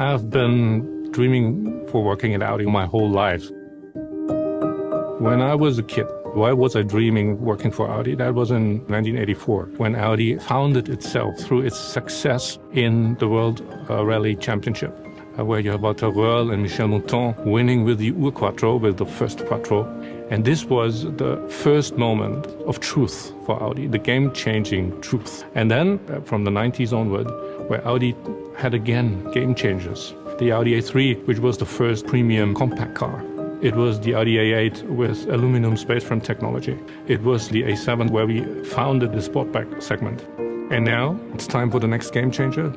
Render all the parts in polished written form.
I've been dreaming for working at Audi my whole life. When I was a kid, why was I dreaming working for Audi? That was in 1984, when Audi founded itself through its success in the World Rally Championship, where you have Walter Röhrl and Michel Mouton winning with the Ur-Quattro, with the first Quattro. And this was the first moment of truth for Audi, the game-changing truth. And then, from the 90s onward, where Audi had again game changers. The Audi A3, which was the first premium compact car. It was the Audi A8 with aluminum space frame technology. It was the A7 where we founded the Sportback segment. And now it's time for the next game changer.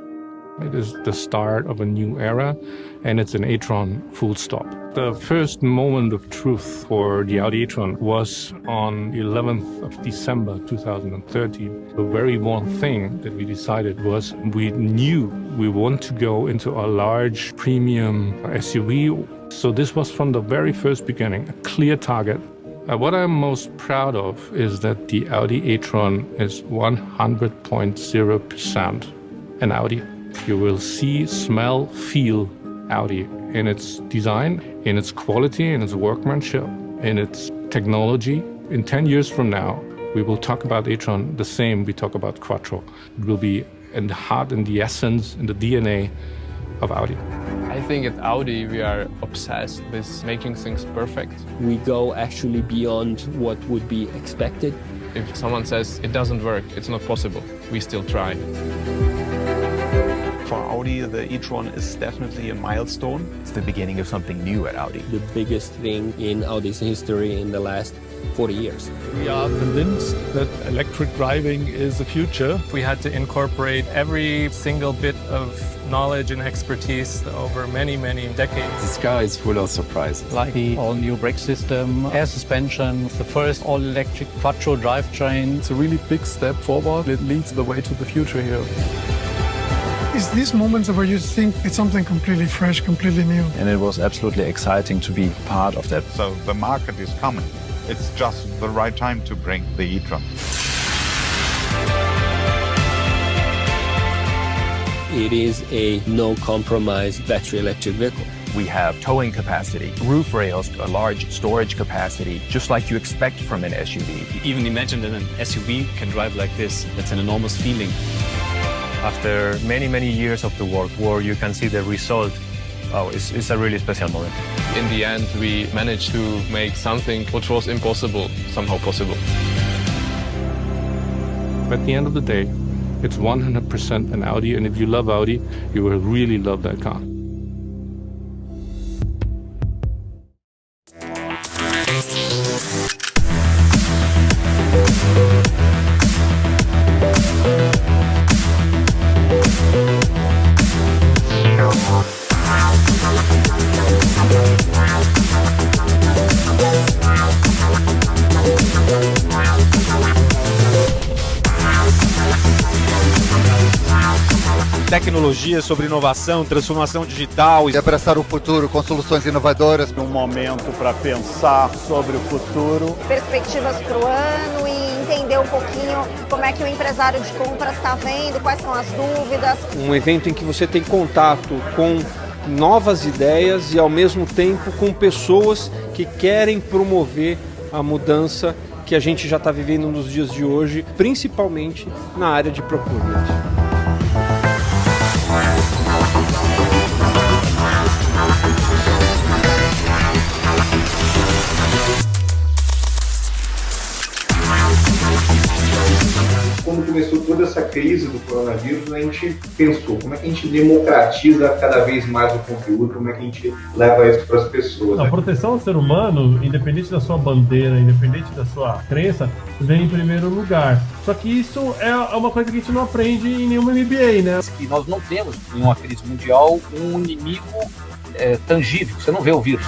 It is the start of a new era, and it's an e-tron full stop. The first moment of truth for the Audi e-tron was on the 11th of December 2013. The very one thing that we decided was we knew we want to go into a large premium SUV. So this was from the very first beginning, a clear target. What I'm most proud of is that the Audi e-tron is 100.0% an Audi. You will see, smell, feel Audi in its design, in its quality, in its workmanship, in its technology. In 10 years from now, we will talk about e-tron the same we talk about Quattro. It will be in the heart, in the essence, in the DNA of Audi. I think at Audi we are obsessed with making things perfect. We go actually beyond what would be expected. If someone says it doesn't work, it's not possible, we still try. For Audi, the e-tron is definitely a milestone. It's the beginning of something new at Audi. The biggest thing in Audi's history in the last 40 years. We are convinced that electric driving is the future. We had to incorporate every single bit of knowledge and expertise over many, many decades. This car is full of surprises. Like the all-new brake system, air suspension, the first all-electric Quattro drivetrain. It's a really big step forward. It leads the way to the future here. It's these moments where you think it's something completely fresh, completely new. And it was absolutely exciting to be part of that. So the market is coming. It's just the right time to bring the e-tron. It is a no-compromise battery electric vehicle. We have towing capacity, roof rails, a large storage capacity, just like you expect from an SUV. Even imagine that an SUV can drive like this. That's an enormous feeling. After many, many years of the work, where you can see the result, it's a really special moment. In the end, we managed to make something which was impossible, somehow possible. At the end of the day, it's 100% an Audi, and if you love Audi, you will really love that car. Tecnologia, sobre inovação, transformação digital. E abraçar o futuro com soluções inovadoras. Um momento para pensar sobre o futuro. Perspectivas para o ano e entender um pouquinho como é que o empresário de compras está vendo, quais são as dúvidas. Um evento em que você tem contato com novas ideias e ao mesmo tempo com pessoas que querem promover a mudança que a gente já está vivendo nos dias de hoje, principalmente na área de procurement. Quando começou toda essa crise do coronavírus, a gente pensou como é que a gente democratiza cada vez mais o conteúdo, como é que a gente leva isso para as pessoas. A proteção ao ser humano, independente da sua bandeira, independente da sua crença, vem em primeiro lugar. Só que isso é uma coisa que a gente não aprende em nenhum MBA, né? E nós não temos, em uma crise mundial, um inimigo tangível, você não vê o vírus.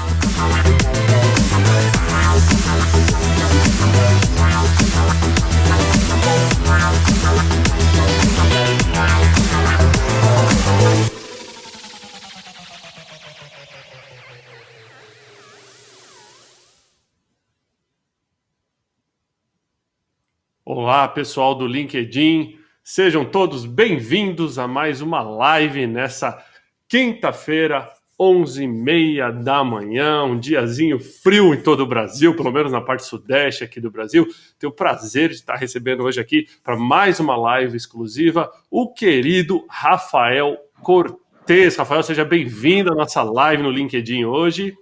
Olá, pessoal do LinkedIn. Sejam todos bem-vindos a mais uma live nessa Quinta-feira, 11h30 da manhã, um diazinho frio em todo o Brasil, pelo menos na parte sudeste aqui do Brasil. Tenho o prazer de estar recebendo hoje aqui para mais uma live exclusiva o querido Rafael Cortez. Rafael, seja bem-vindo à nossa live no LinkedIn hoje.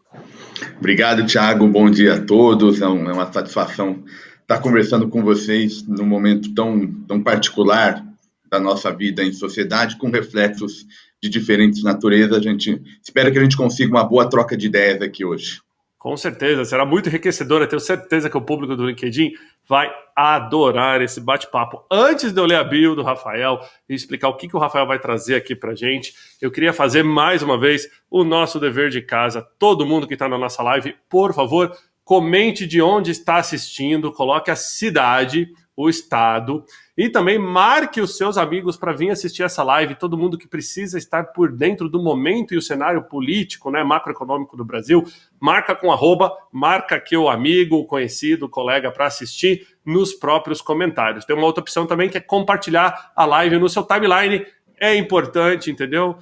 Obrigado, Thiago. Bom dia a todos. É uma satisfação estar conversando com vocês num momento tão particular da nossa vida em sociedade, com reflexos de diferentes naturezas. A gente espera que a gente consiga uma boa troca de ideias aqui hoje. Com certeza, será muito enriquecedora. Tenho certeza que o público do LinkedIn vai adorar esse bate-papo. Antes de eu ler a bio do Rafael e explicar o que o Rafael vai trazer aqui pra gente, eu queria fazer mais uma vez o nosso dever de casa. Todo mundo que está na nossa live, por favor, comente de onde está assistindo, coloque a cidade, o estado e também marque os seus amigos para vir assistir essa live. Todo mundo que precisa estar por dentro do momento e o cenário político, né, macroeconômico do Brasil, marca com @, marca aqui o amigo, o conhecido, o colega para assistir nos próprios comentários. Tem uma outra opção também que é compartilhar a live no seu timeline. É importante, entendeu?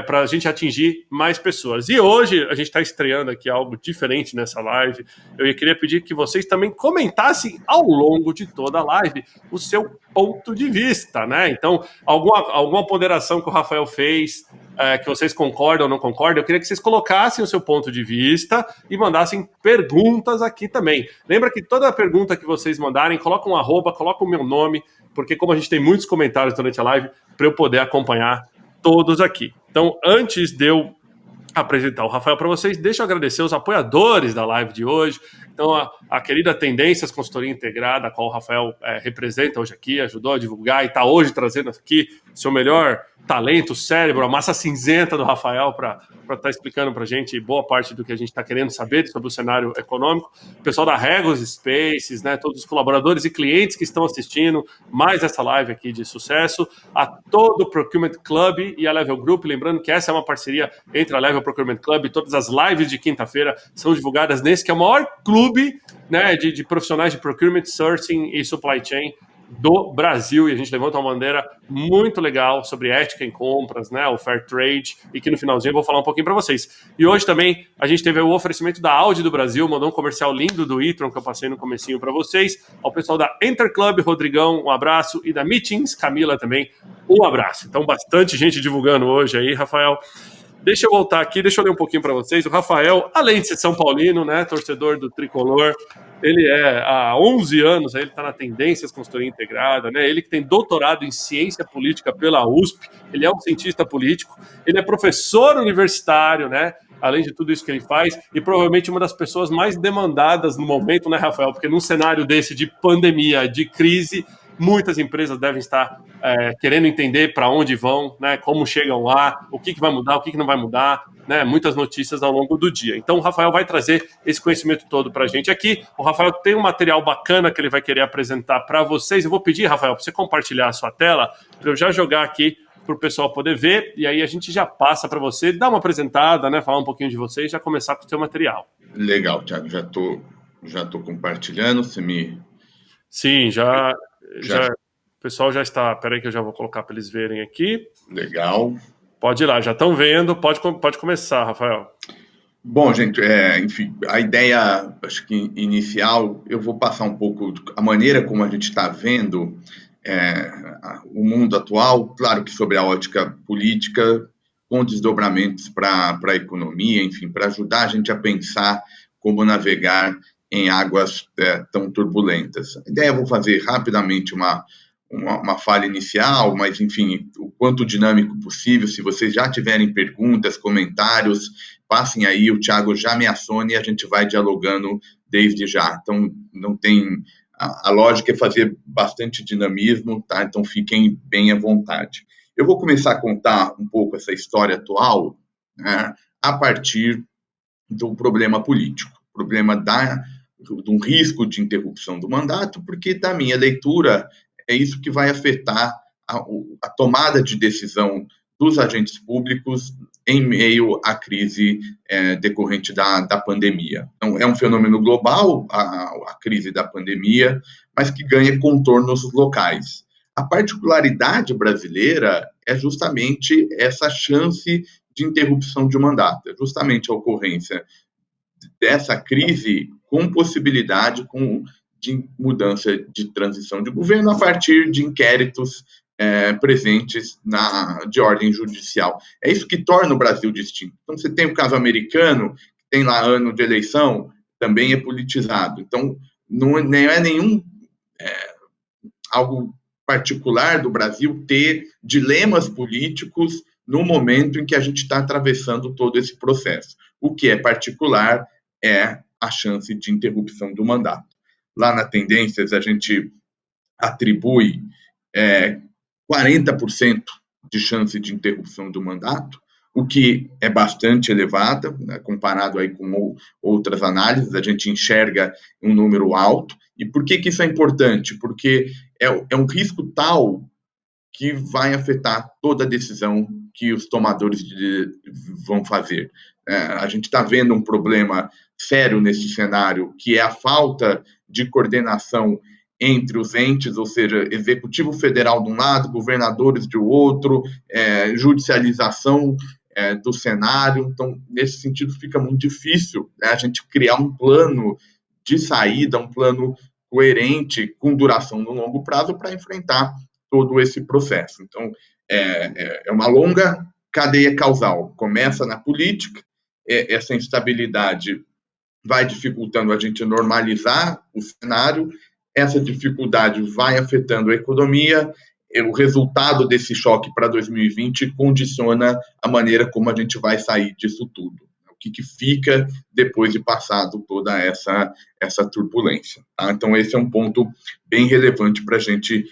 Para a gente atingir mais pessoas. E hoje a gente está estreando aqui algo diferente nessa live. Eu queria pedir que vocês também comentassem ao longo de toda a live o seu ponto de vista, né? Então, alguma ponderação que o Rafael fez, que vocês concordam ou não concordam, eu queria que vocês colocassem o seu ponto de vista e mandassem perguntas aqui também. Lembra que toda pergunta que vocês mandarem, coloca um @, coloca o meu nome, porque como a gente tem muitos comentários durante a live, para eu poder acompanhar todos aqui. Então, antes de eu apresentar o Rafael para vocês, deixa eu agradecer os apoiadores da live de hoje. Então, a querida Tendências Consultoria Integrada, a qual o Rafael representa hoje aqui, ajudou a divulgar e está hoje trazendo aqui o seu melhor talento, cérebro, a massa cinzenta do Rafael para estar explicando para a gente boa parte do que a gente está querendo saber sobre o cenário econômico. O pessoal da Regos Spaces, né, todos os colaboradores e clientes que estão assistindo mais essa live aqui de sucesso, a todo o Procurement Club e a Level Group, lembrando que essa é uma parceria entre a Level Procurement Club e todas as lives de quinta-feira são divulgadas nesse que é o maior clube, né, de profissionais de Procurement, Sourcing e Supply Chain do Brasil, e a gente levanta uma bandeira muito legal sobre ética em compras, né, o Fair Trade, e que no finalzinho eu vou falar um pouquinho para vocês. E hoje também a gente teve o oferecimento da Audi do Brasil, mandou um comercial lindo do e-tron que eu passei no comecinho para vocês, ao pessoal da Interclub, Rodrigão, um abraço, e da Meetings, Camila também, um abraço. Então bastante gente divulgando hoje aí, Rafael. Deixa eu voltar aqui, deixa eu ler um pouquinho para vocês. O Rafael, além de ser São Paulino, né, torcedor do Tricolor, ele há 11 anos, ele está na Tendências Consultoria Integrada, né, ele que tem doutorado em Ciência Política pela USP, ele é um cientista político, ele é professor universitário, né, além de tudo isso que ele faz, e provavelmente uma das pessoas mais demandadas no momento, né, Rafael, porque num cenário desse de pandemia, de crise, muitas empresas devem estar querendo entender para onde vão, né, como chegam lá, o que vai mudar, o que não vai mudar, né, muitas notícias ao longo do dia. Então o Rafael vai trazer esse conhecimento todo para a gente aqui. O Rafael tem um material bacana que ele vai querer apresentar para vocês. Eu vou pedir, Rafael, para você compartilhar a sua tela, para eu já jogar aqui para o pessoal poder ver, e aí a gente já passa para você, dar uma apresentada, né, falar um pouquinho de você e já começar com o seu material. Legal, Thiago, já tô compartilhando, você me... Sim, já... O pessoal já está... Peraí que eu já vou colocar para eles verem aqui. Legal. Pode ir lá, já estão vendo. Pode começar, Rafael. Bom, gente, enfim, a ideia, acho que inicial, eu vou passar um pouco a maneira como a gente está vendo o mundo atual, claro que sobre a ótica política, com desdobramentos para a economia, enfim, para ajudar a gente a pensar como navegar em águas tão turbulentas. A ideia, eu vou fazer rapidamente uma fala inicial, mas, enfim, o quanto dinâmico possível. Se vocês já tiverem perguntas, comentários, passem aí, o Thiago já me acione e a gente vai dialogando desde já. Então, não tem... A lógica é fazer bastante dinamismo, tá? Então, fiquem bem à vontade. Eu vou começar a contar um pouco essa história atual, né, a partir do problema político, problema de um risco de interrupção do mandato, porque, da minha leitura, é isso que vai afetar a tomada de decisão dos agentes públicos em meio à crise decorrente da pandemia. Então, é um fenômeno global, a crise da pandemia, mas que ganha contornos locais. A particularidade brasileira é justamente essa chance de interrupção de mandato. É justamente a ocorrência dessa crise com possibilidade de mudança de transição de governo a partir de inquéritos presentes de ordem judicial. É isso que torna o Brasil distinto. Então, você tem o caso americano, que tem lá ano de eleição, também é politizado. Então, não é nenhum algo particular do Brasil ter dilemas políticos no momento em que a gente está atravessando todo esse processo. O que é particular é a chance de interrupção do mandato. Lá na Tendências, a gente atribui 40% de chance de interrupção do mandato, o que é bastante elevada, né, comparado aí com outras análises, a gente enxerga um número alto. E por que isso é importante? Porque é um risco tal que vai afetar toda a decisão que os tomadores vão fazer. A gente está vendo um problema sério nesse cenário, que é a falta de coordenação entre os entes, ou seja, Executivo Federal de um lado, governadores de outro, judicialização do cenário. Então, nesse sentido, fica muito difícil, né, a gente criar um plano de saída, um plano coerente, com duração no longo prazo, para enfrentar todo esse processo. Então, é uma longa cadeia causal. Começa na política, essa instabilidade vai dificultando a gente normalizar o cenário, essa dificuldade vai afetando a economia, o resultado desse choque para 2020 condiciona a maneira como a gente vai sair disso tudo. O que fica depois de passado toda essa turbulência. Tá? Então, esse é um ponto bem relevante para a gente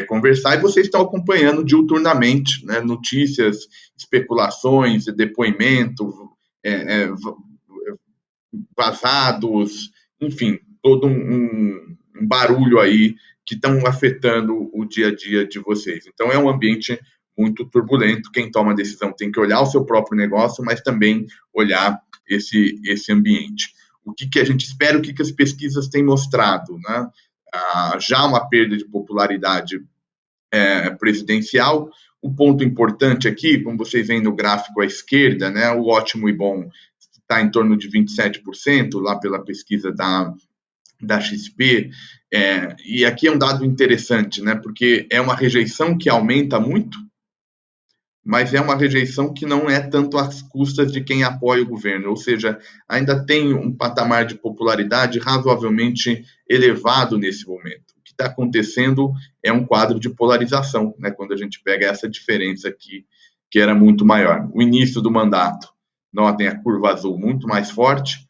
conversar, e vocês estão acompanhando diuturnamente, né, notícias, especulações, depoimentos, vazados, enfim, todo um barulho aí que estão afetando o dia a dia de vocês. Então, é um ambiente muito turbulento. Quem toma a decisão tem que olhar o seu próprio negócio, mas também olhar esse ambiente. O que a gente espera, o que as pesquisas têm mostrado, né? Já uma perda de popularidade presidencial. O ponto importante aqui, como vocês veem no gráfico à esquerda, né, o ótimo e bom está em torno de 27%, lá pela pesquisa da XP, e aqui é um dado interessante, né, porque é uma rejeição que aumenta muito, mas é uma rejeição que não é tanto às custas de quem apoia o governo, ou seja, ainda tem um patamar de popularidade razoavelmente elevado nesse momento. O que está acontecendo é um quadro de polarização, né, quando a gente pega essa diferença aqui, que era muito maior. O início do mandato, notem a curva azul muito mais forte,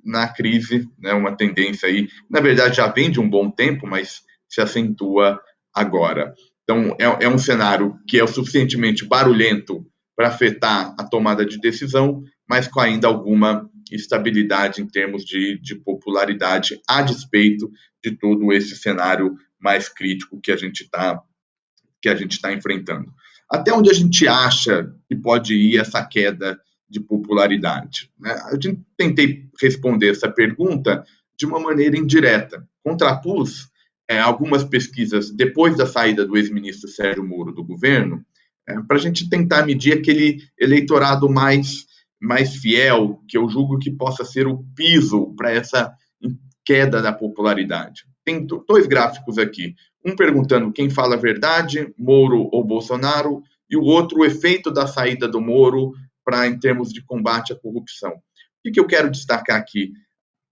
na crise, né, uma tendência aí, na verdade já vem de um bom tempo, mas se acentua agora. Então, é um cenário que é o suficientemente barulhento para afetar a tomada de decisão, mas com ainda alguma estabilidade em termos de popularidade, a despeito de todo esse cenário mais crítico que a gente está enfrentando. Até onde a gente acha que pode ir essa queda de popularidade, né? A gente tentei responder essa pergunta de uma maneira indireta. Contrapus algumas pesquisas depois da saída do ex-ministro Sérgio Moro do governo, para a gente tentar medir aquele eleitorado mais fiel, que eu julgo que possa ser o piso para essa queda da popularidade. Tem dois gráficos aqui, um perguntando quem fala a verdade, Moro ou Bolsonaro, e o outro, o efeito da saída do Moro em termos de combate à corrupção. O que eu quero destacar aqui?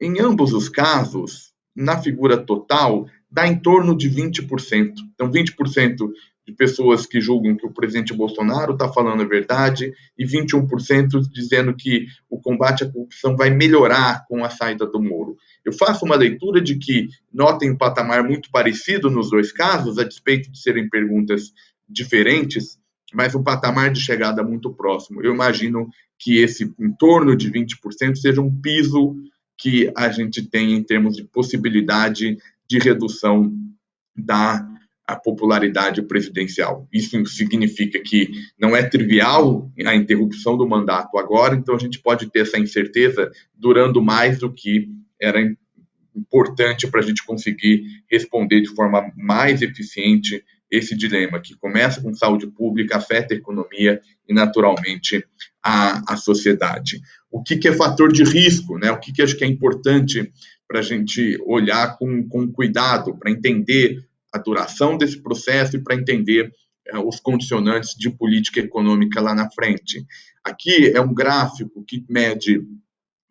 Em ambos os casos, na figura total, dá em torno de 20%. Então, 20% de pessoas que julgam que o presidente Bolsonaro está falando a verdade e 21% dizendo que o combate à corrupção vai melhorar com a saída do Moro. Eu faço uma leitura de que notem um patamar muito parecido nos dois casos, a despeito de serem perguntas diferentes, mas um patamar de chegada muito próximo. Eu imagino que esse em torno de 20% seja um piso que a gente tem em termos de possibilidade de redução da popularidade presidencial. Isso significa que não é trivial a interrupção do mandato agora, então a gente pode ter essa incerteza durando mais do que era importante para a gente conseguir responder de forma mais eficiente esse dilema, que começa com saúde pública, afeta a economia e, naturalmente, à sociedade. O que é fator de risco, né? O que acho que é importante para a gente olhar com cuidado, para entender a duração desse processo e para entender os condicionantes de política econômica lá na frente. Aqui é um gráfico que mede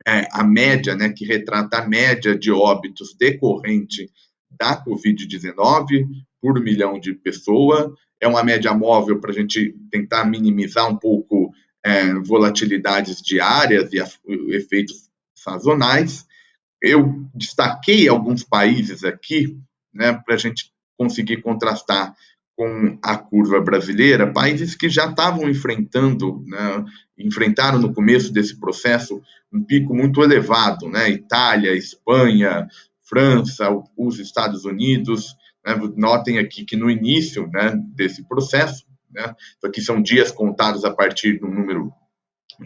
a média, né, que retrata a média de óbitos decorrente da Covid-19 por milhão de pessoas. É uma média móvel para a gente tentar minimizar um pouco volatilidades diárias e efeitos sazonais. Eu destaquei alguns países aqui, né, para a gente conseguir contrastar com a curva brasileira, países que já estavam enfrentando, né, enfrentaram no começo desse processo um pico muito elevado, né, Itália, Espanha, França, os Estados Unidos, né, notem aqui que no início, né, desse processo, né, aqui são dias contados a partir do número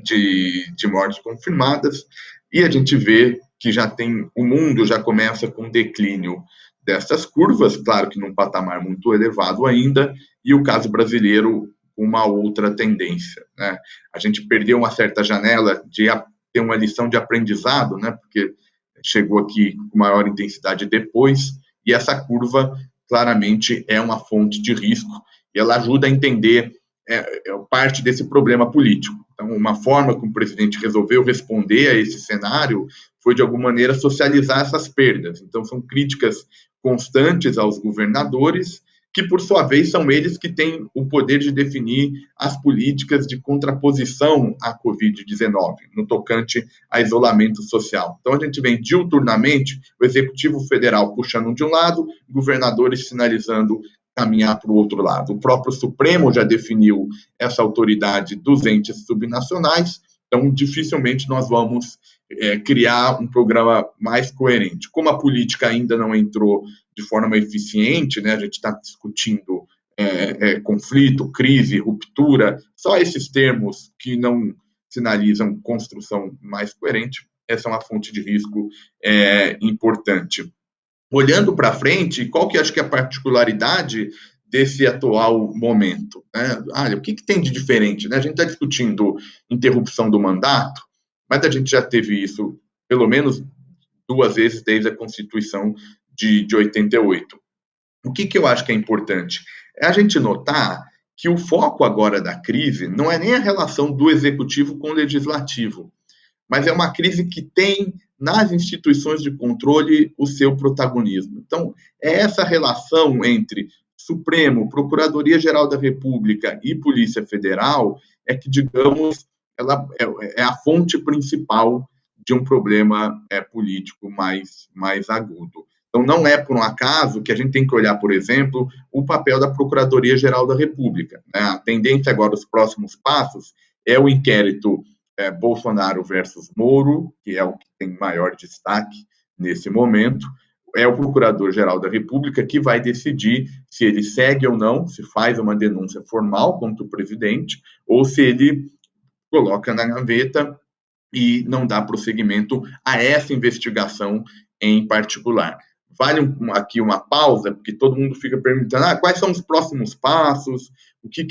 de mortes confirmadas, e a gente vê que o mundo já começa com declínio dessas curvas, claro que num patamar muito elevado ainda, e o caso brasileiro com uma outra tendência, né? A gente perdeu uma certa janela de ter uma lição de aprendizado, né? Porque chegou aqui com maior intensidade depois, e essa curva claramente é uma fonte de risco, e ela ajuda a entender parte desse problema político. Então, uma forma que o presidente resolveu responder a esse cenário foi, de alguma maneira, socializar essas perdas. Então, são críticas constantes aos governadores, que, por sua vez, são eles que têm o poder de definir as políticas de contraposição à Covid-19, no tocante a isolamento social. Então, a gente vem diuturnamente o Executivo Federal puxando de um lado, governadores sinalizando caminhar para o outro lado. O próprio Supremo já definiu essa autoridade dos entes subnacionais, então dificilmente nós vamos criar um programa mais coerente. Como a política ainda não entrou de forma eficiente, né, a gente está discutindo conflito, crise, ruptura, só esses termos que não sinalizam construção mais coerente, essa é uma fonte de risco importante. Olhando para frente, qual que acho que é a particularidade desse atual momento? Né? Olha, o que tem de diferente? Né? A gente está discutindo interrupção do mandato, mas a gente já teve isso pelo menos 2 vezes desde a Constituição de 88. O que eu acho que é importante? É a gente notar que o foco agora da crise não é nem a relação do executivo com o legislativo, mas é uma crise que tem nas instituições de controle o seu protagonismo. Então, é essa relação entre Supremo, Procuradoria-Geral da República e Polícia Federal que, digamos, ela é a fonte principal de um problema político mais agudo. Então, não é por um acaso que a gente tem que olhar, por exemplo, o papel da Procuradoria-Geral da República. Né? A tendência agora, os próximos passos, é o inquérito Bolsonaro versus Moro, que é o que tem maior destaque nesse momento. É o Procurador-Geral da República que vai decidir se ele segue ou não, se faz uma denúncia formal contra o presidente, ou se ele coloca na gaveta e não dá prosseguimento a essa investigação em particular. Vale aqui uma pausa, porque todo mundo fica perguntando quais são os próximos passos, o que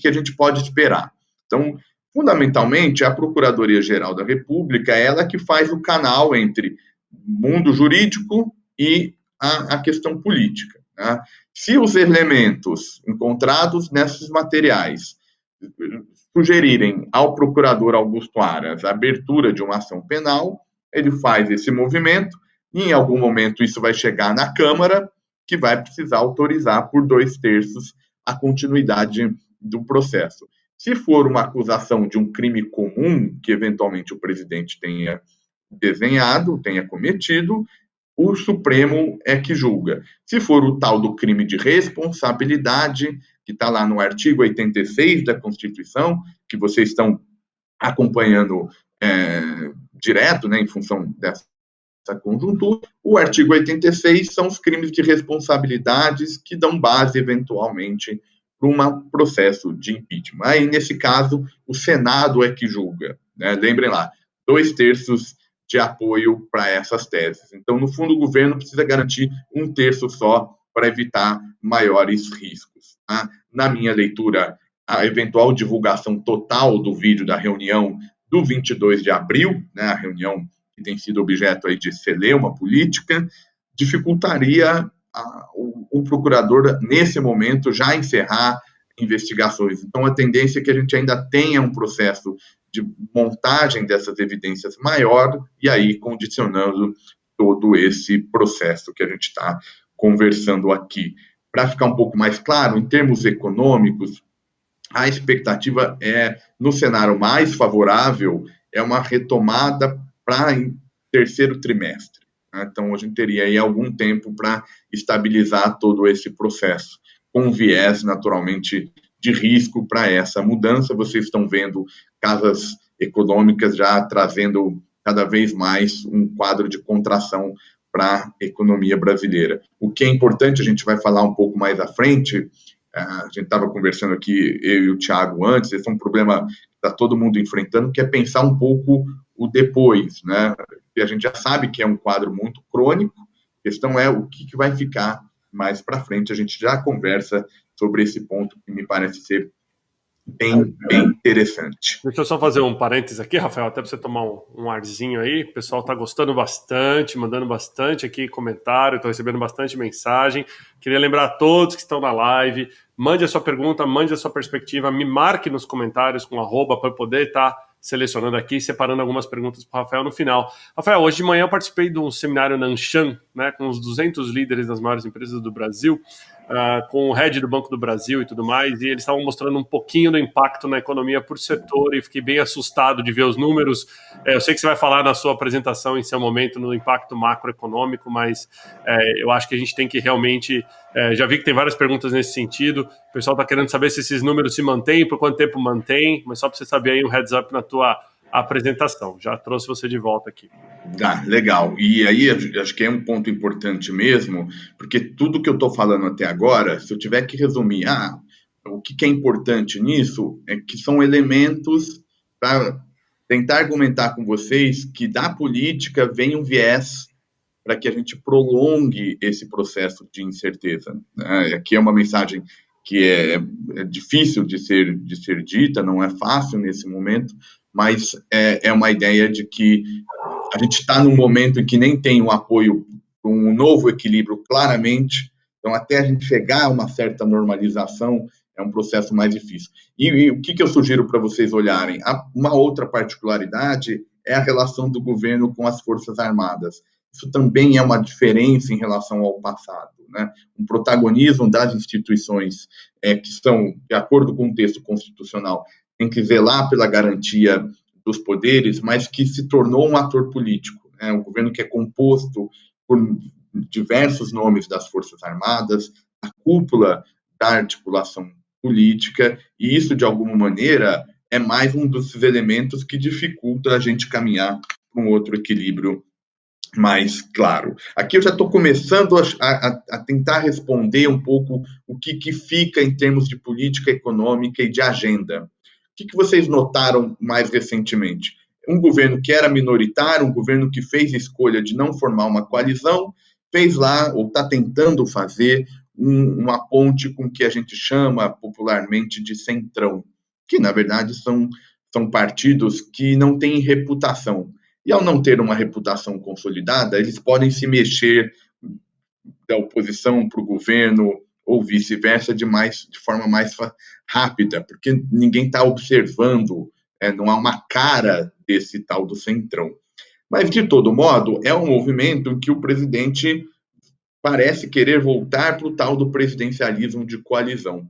a gente pode esperar. Então, fundamentalmente, a Procuradoria-Geral da República é ela que faz o canal entre mundo jurídico e a questão política. Né? Se os elementos encontrados nesses materiais sugerirem ao procurador Augusto Aras a abertura de uma ação penal, ele faz esse movimento e, em algum momento, isso vai chegar na Câmara, que vai precisar autorizar por 2/3 a continuidade do processo. Se for uma acusação de um crime comum que, eventualmente, o presidente tenha desenhado, tenha cometido, o Supremo é que julga. Se for o tal do crime de responsabilidade, que está lá no artigo 86 da Constituição, que vocês estão acompanhando direto, né, em função dessa conjuntura, o artigo 86 são os crimes de responsabilidades que dão base, eventualmente, para um processo de impeachment. Aí, nesse caso, o Senado é que julga. Né? Lembrem lá, 2/3 de apoio para essas teses. Então, no fundo, o governo precisa garantir 1/3 só para evitar maiores riscos. Tá? Na minha leitura, a eventual divulgação total do vídeo da reunião do 22 de abril, né, a reunião que tem sido objeto aí de celeuma política, dificultaria o procurador, nesse momento, já encerrar investigações. Então, a tendência é que a gente ainda tenha um processo de montagem dessas evidências maior e aí condicionando todo esse processo que a gente está conversando aqui. Para ficar um pouco mais claro, em termos econômicos, a expectativa é, no cenário mais favorável, é uma retomada para terceiro trimestre. Né? Então, a gente teria aí algum tempo para estabilizar todo esse processo, com viés, naturalmente, de risco para essa mudança. Vocês estão vendo casas econômicas já trazendo cada vez mais um quadro de contração para a economia brasileira. O que é importante, a gente vai falar um pouco mais à frente, a gente estava conversando aqui, eu e o Thiago antes, esse é um problema que está todo mundo enfrentando, que é pensar um pouco o depois, né? E a gente já sabe que é um quadro muito crônico, a questão é o que vai ficar mais para frente. A gente já conversa sobre esse ponto que me parece ser bem interessante. Deixa eu só fazer um parênteses aqui, Rafael, até para você tomar um arzinho aí. O pessoal está gostando bastante, mandando bastante aqui comentário, estou recebendo bastante mensagem. Queria lembrar a todos que estão na live, mande a sua pergunta, mande a sua perspectiva, me marque nos comentários com @ para eu poder estar selecionando aqui, separando algumas perguntas para o Rafael no final. Rafael, hoje de manhã eu participei de um seminário na Anshan, né, com os 200 líderes das maiores empresas do Brasil, com o head do Banco do Brasil e tudo mais, e eles estavam mostrando um pouquinho do impacto na economia por setor, e fiquei bem assustado de ver os números. Eu sei que você vai falar na sua apresentação, em seu momento, no impacto macroeconômico, mas eu acho que a gente tem que realmente... já vi que tem várias perguntas nesse sentido. O pessoal está querendo saber se esses números se mantêm, por quanto tempo mantém, mas só para você saber aí um heads up na tua apresentação. Já trouxe você de volta aqui. Legal. E aí, acho que é um ponto importante mesmo, porque tudo que eu estou falando até agora, se eu tiver que resumir, o que é importante nisso é que são elementos para tentar argumentar com vocês que da política vem um viés para que a gente prolongue esse processo de incerteza. Aqui é uma mensagem que é difícil de ser dita, não é fácil nesse momento, mas é uma ideia de que a gente está num momento em que nem tem um apoio para um novo equilíbrio claramente, então até a gente chegar a uma certa normalização é um processo mais difícil. E o que eu sugiro para vocês olharem? Uma outra particularidade é a relação do governo com as Forças Armadas. Isso também é uma diferença em relação ao passado, né? Um protagonismo das instituições que estão, de acordo com o texto constitucional, tem que zelar pela garantia dos poderes, mas que se tornou um ator político, né? Um governo que é composto por diversos nomes das Forças Armadas, a cúpula da articulação política, e isso, de alguma maneira, é mais um dos elementos que dificulta a gente caminhar para um outro equilíbrio mais claro. Aqui eu já estou começando a tentar responder um pouco o que fica em termos de política econômica e de agenda. O que vocês notaram mais recentemente? Um governo que era minoritário, um governo que fez a escolha de não formar uma coalizão, fez lá, ou está tentando fazer, uma ponte com o que a gente chama popularmente de centrão, que na verdade são partidos que não têm reputação. E ao não ter uma reputação consolidada, eles podem se mexer da oposição para o governo ou vice-versa de forma mais rápida, porque ninguém está observando, não há uma cara desse tal do centrão. Mas, de todo modo, é um movimento em que o presidente parece querer voltar para o tal do presidencialismo de coalizão.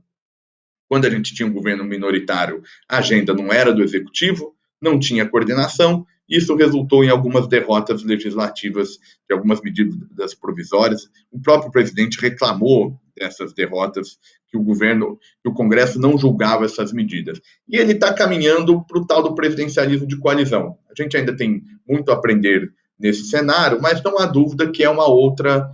Quando a gente tinha um governo minoritário, a agenda não era do executivo, não tinha coordenação. Isso resultou em algumas derrotas legislativas de algumas medidas provisórias. O próprio presidente reclamou dessas derrotas, que o Congresso não julgava essas medidas. E ele está caminhando para o tal do presidencialismo de coalizão. A gente ainda tem muito a aprender nesse cenário, mas não há dúvida que é uma outra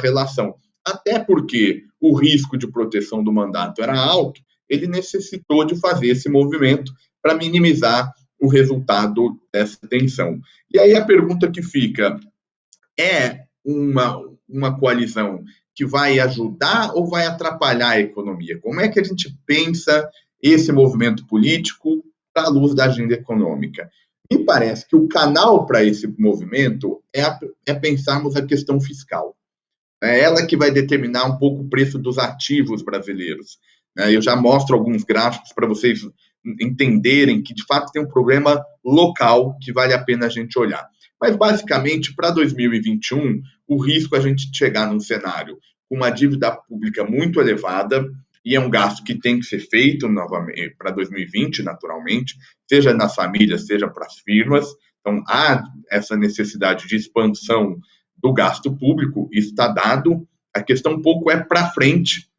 relação. Até porque o risco de proteção do mandato era alto, ele necessitou de fazer esse movimento para minimizar o resultado dessa tensão. E aí a pergunta que fica, é uma coalizão que vai ajudar ou vai atrapalhar a economia? Como é que a gente pensa esse movimento político para a luz da agenda econômica. Me parece que o canal para esse movimento é pensarmos a questão fiscal. É ela que vai determinar um pouco o preço dos ativos brasileiros. Eu já mostro alguns gráficos para vocês entenderem que, de fato, tem um problema local que vale a pena a gente olhar. Mas, basicamente, para 2021, o risco é a gente chegar num cenário com uma dívida pública muito elevada, e é um gasto que tem que ser feito novamente para 2020, naturalmente, seja nas famílias, seja para as firmas. Então, há essa necessidade de expansão do gasto público, isso está dado. A questão um pouco é para frente,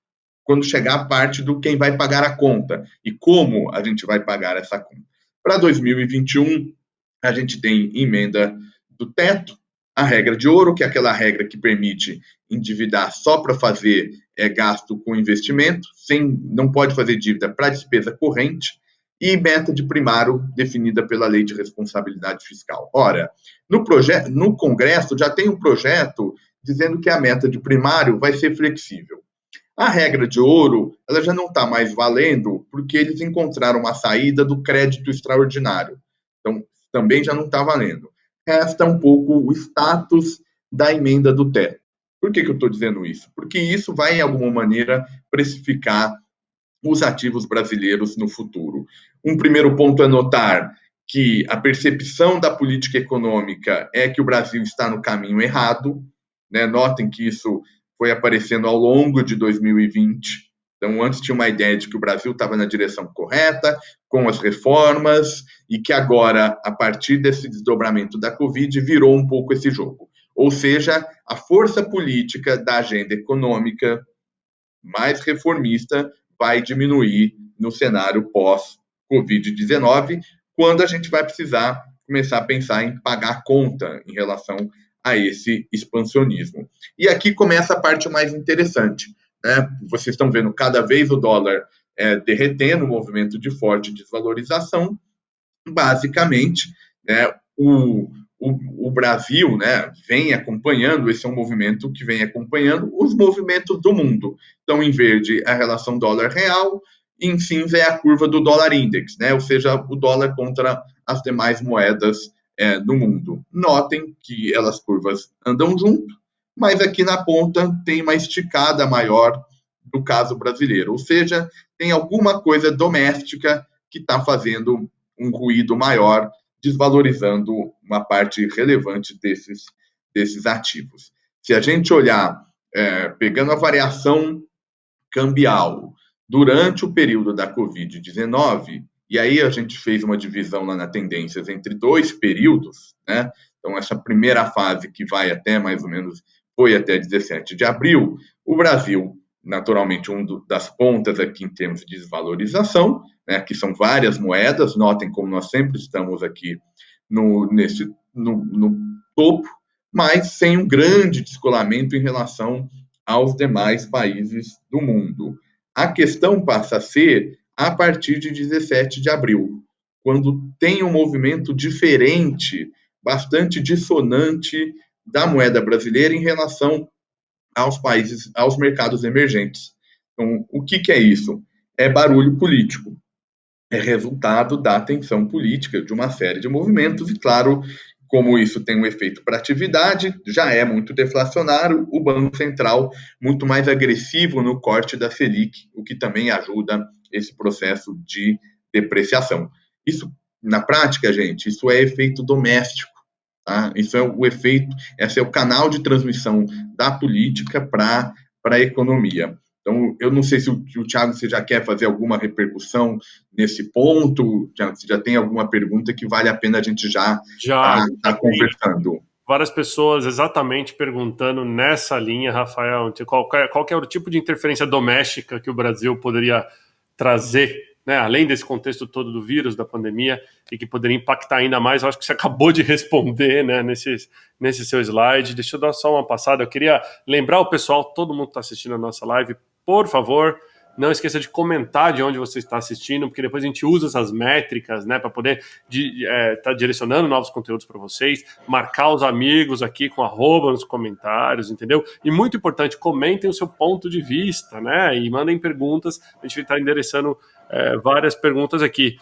quando chegar a parte do quem vai pagar a conta e como a gente vai pagar essa conta. Para 2021, a gente tem emenda do teto, a regra de ouro, que é aquela regra que permite endividar só para fazer gasto com investimento, não pode fazer dívida para despesa corrente, e meta de primário definida pela Lei de Responsabilidade Fiscal. Ora, no Congresso já tem um projeto dizendo que a meta de primário vai ser flexível. A regra de ouro, ela já não está mais valendo porque eles encontraram uma saída do crédito extraordinário. Então, também já não está valendo. Resta um pouco o status da emenda do teto. Por que eu estou dizendo isso? Porque isso vai, de alguma maneira, precificar os ativos brasileiros no futuro. Um primeiro ponto é notar que a percepção da política econômica é que o Brasil está no caminho errado. Notem que isso foi aparecendo ao longo de 2020. Então, antes tinha uma ideia de que o Brasil estava na direção correta, com as reformas, e que agora, a partir desse desdobramento da Covid, virou um pouco esse jogo. Ou seja, a força política da agenda econômica mais reformista vai diminuir no cenário pós-Covid-19, quando a gente vai precisar começar a pensar em pagar conta em relação a esse expansionismo. E aqui começa a parte mais interessante. Vocês estão vendo cada vez o dólar derretendo, um movimento de forte desvalorização. Basicamente, o Brasil vem acompanhando, esse é um movimento que vem acompanhando os movimentos do mundo. Então, em verde, a relação dólar-real, e em cinza é a curva do dólar index, ou seja, o dólar contra as demais moedas do mundo. Notem que elas curvas andam junto, mas aqui na ponta tem uma esticada maior do caso brasileiro, ou seja, tem alguma coisa doméstica que está fazendo um ruído maior, desvalorizando uma parte relevante desses ativos. Se a gente olhar, pegando a variação cambial durante o período da Covid-19, e aí a gente fez uma divisão lá na tendências entre dois períodos, Então, essa primeira fase que vai até mais ou menos, foi até 17 de abril, o Brasil, naturalmente, das pontas aqui em termos de desvalorização, que são várias moedas, notem como nós sempre estamos aqui no topo, mas sem um grande descolamento em relação aos demais países do mundo. A questão passa a ser a partir de 17 de abril, quando tem um movimento diferente, bastante dissonante da moeda brasileira em relação aos países, aos mercados emergentes. Então, o que é isso? É barulho político. É resultado da tensão política de uma série de movimentos e, claro, como isso tem um efeito para a atividade, já é muito deflacionário, o Banco Central muito mais agressivo no corte da Selic, o que também ajuda esse processo de depreciação. Isso, na prática, gente, isso é efeito doméstico. Tá? Isso é o efeito, esse é o canal de transmissão da política para a economia. Então, eu não sei se o Thiago, você já quer fazer alguma repercussão nesse ponto, Thiago, se já tem alguma pergunta que vale a pena a gente já tá conversando. Várias pessoas exatamente perguntando nessa linha, Rafael, qual que é o tipo de interferência doméstica que o Brasil poderia trazer, além desse contexto todo do vírus, da pandemia, e que poderia impactar ainda mais. Eu acho que você acabou de responder nesse seu slide. Deixa eu dar só uma passada. Eu queria lembrar o pessoal, todo mundo que está assistindo a nossa live, por favor, não esqueça de comentar de onde você está assistindo, porque depois a gente usa essas métricas para poder estar direcionando novos conteúdos para vocês, marcar os amigos aqui com @ nos comentários, entendeu? E muito importante, comentem o seu ponto de vista, e mandem perguntas, a gente vai estar endereçando várias perguntas aqui.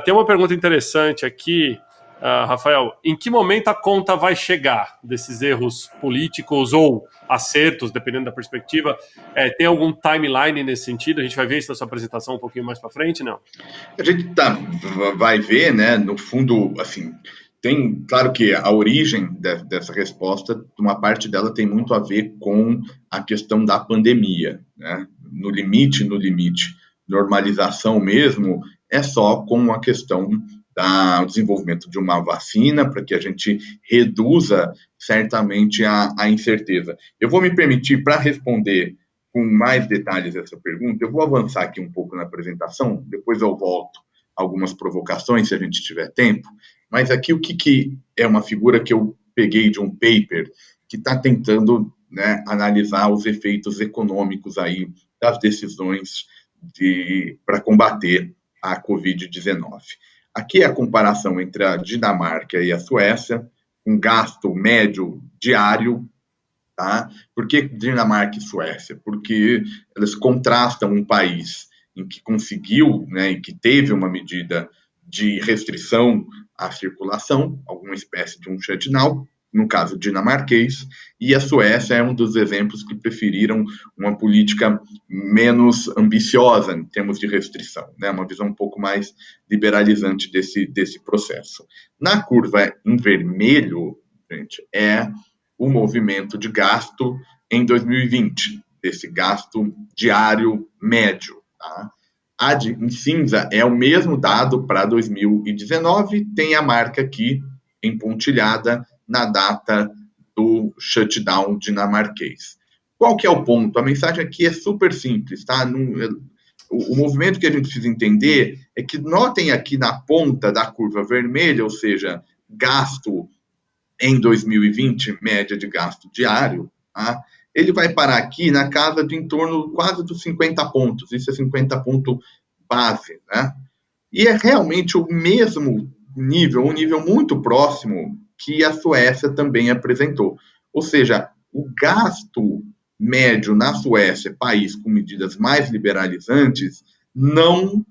Tem uma pergunta interessante aqui, Rafael. Em que momento a conta vai chegar desses erros políticos ou acertos, dependendo da perspectiva? Tem algum timeline nesse sentido? A gente vai ver isso na sua apresentação um pouquinho mais para frente, não? A gente vai ver, né? No fundo, assim, tem, claro que a origem dessa resposta, uma parte dela tem muito a ver com a questão da pandemia, né? No limite, normalização mesmo, é só com a questão do desenvolvimento de uma vacina para que a gente reduza certamente a incerteza. Eu vou me permitir, para responder com mais detalhes essa pergunta, eu vou avançar aqui um pouco na apresentação, depois eu volto a algumas provocações, se a gente tiver tempo, mas aqui o que é uma figura que eu peguei de um paper que está tentando, né, analisar os efeitos econômicos aí das decisões para combater a Covid-19. Aqui é a comparação entre a Dinamarca e a Suécia, um gasto médio diário, tá? Por que Dinamarca e Suécia? Porque elas contrastam um país em que conseguiu, né, e que teve uma medida de restrição à circulação, alguma espécie de um shutdown, no caso dinamarquês, e a Suécia é um dos exemplos que preferiram uma política menos ambiciosa em termos de restrição, né? Uma visão um pouco mais liberalizante desse processo. Na curva em vermelho, gente, é o movimento de gasto em 2020, desse gasto diário médio, tá? Em cinza é o mesmo dado para 2019, tem a marca aqui empontilhada na data do shutdown dinamarquês. Qual que é o ponto? A mensagem aqui é super simples, tá? O movimento que a gente precisa entender é que notem aqui na ponta da curva vermelha, ou seja, gasto em 2020, média de gasto diário, tá? Ele vai parar aqui na casa de em torno quase dos 50 pontos, isso é 50 ponto base, né? E é realmente o mesmo nível, um nível muito próximo que a Suécia também apresentou. Ou seja, o gasto médio na Suécia, país com medidas mais liberalizantes, não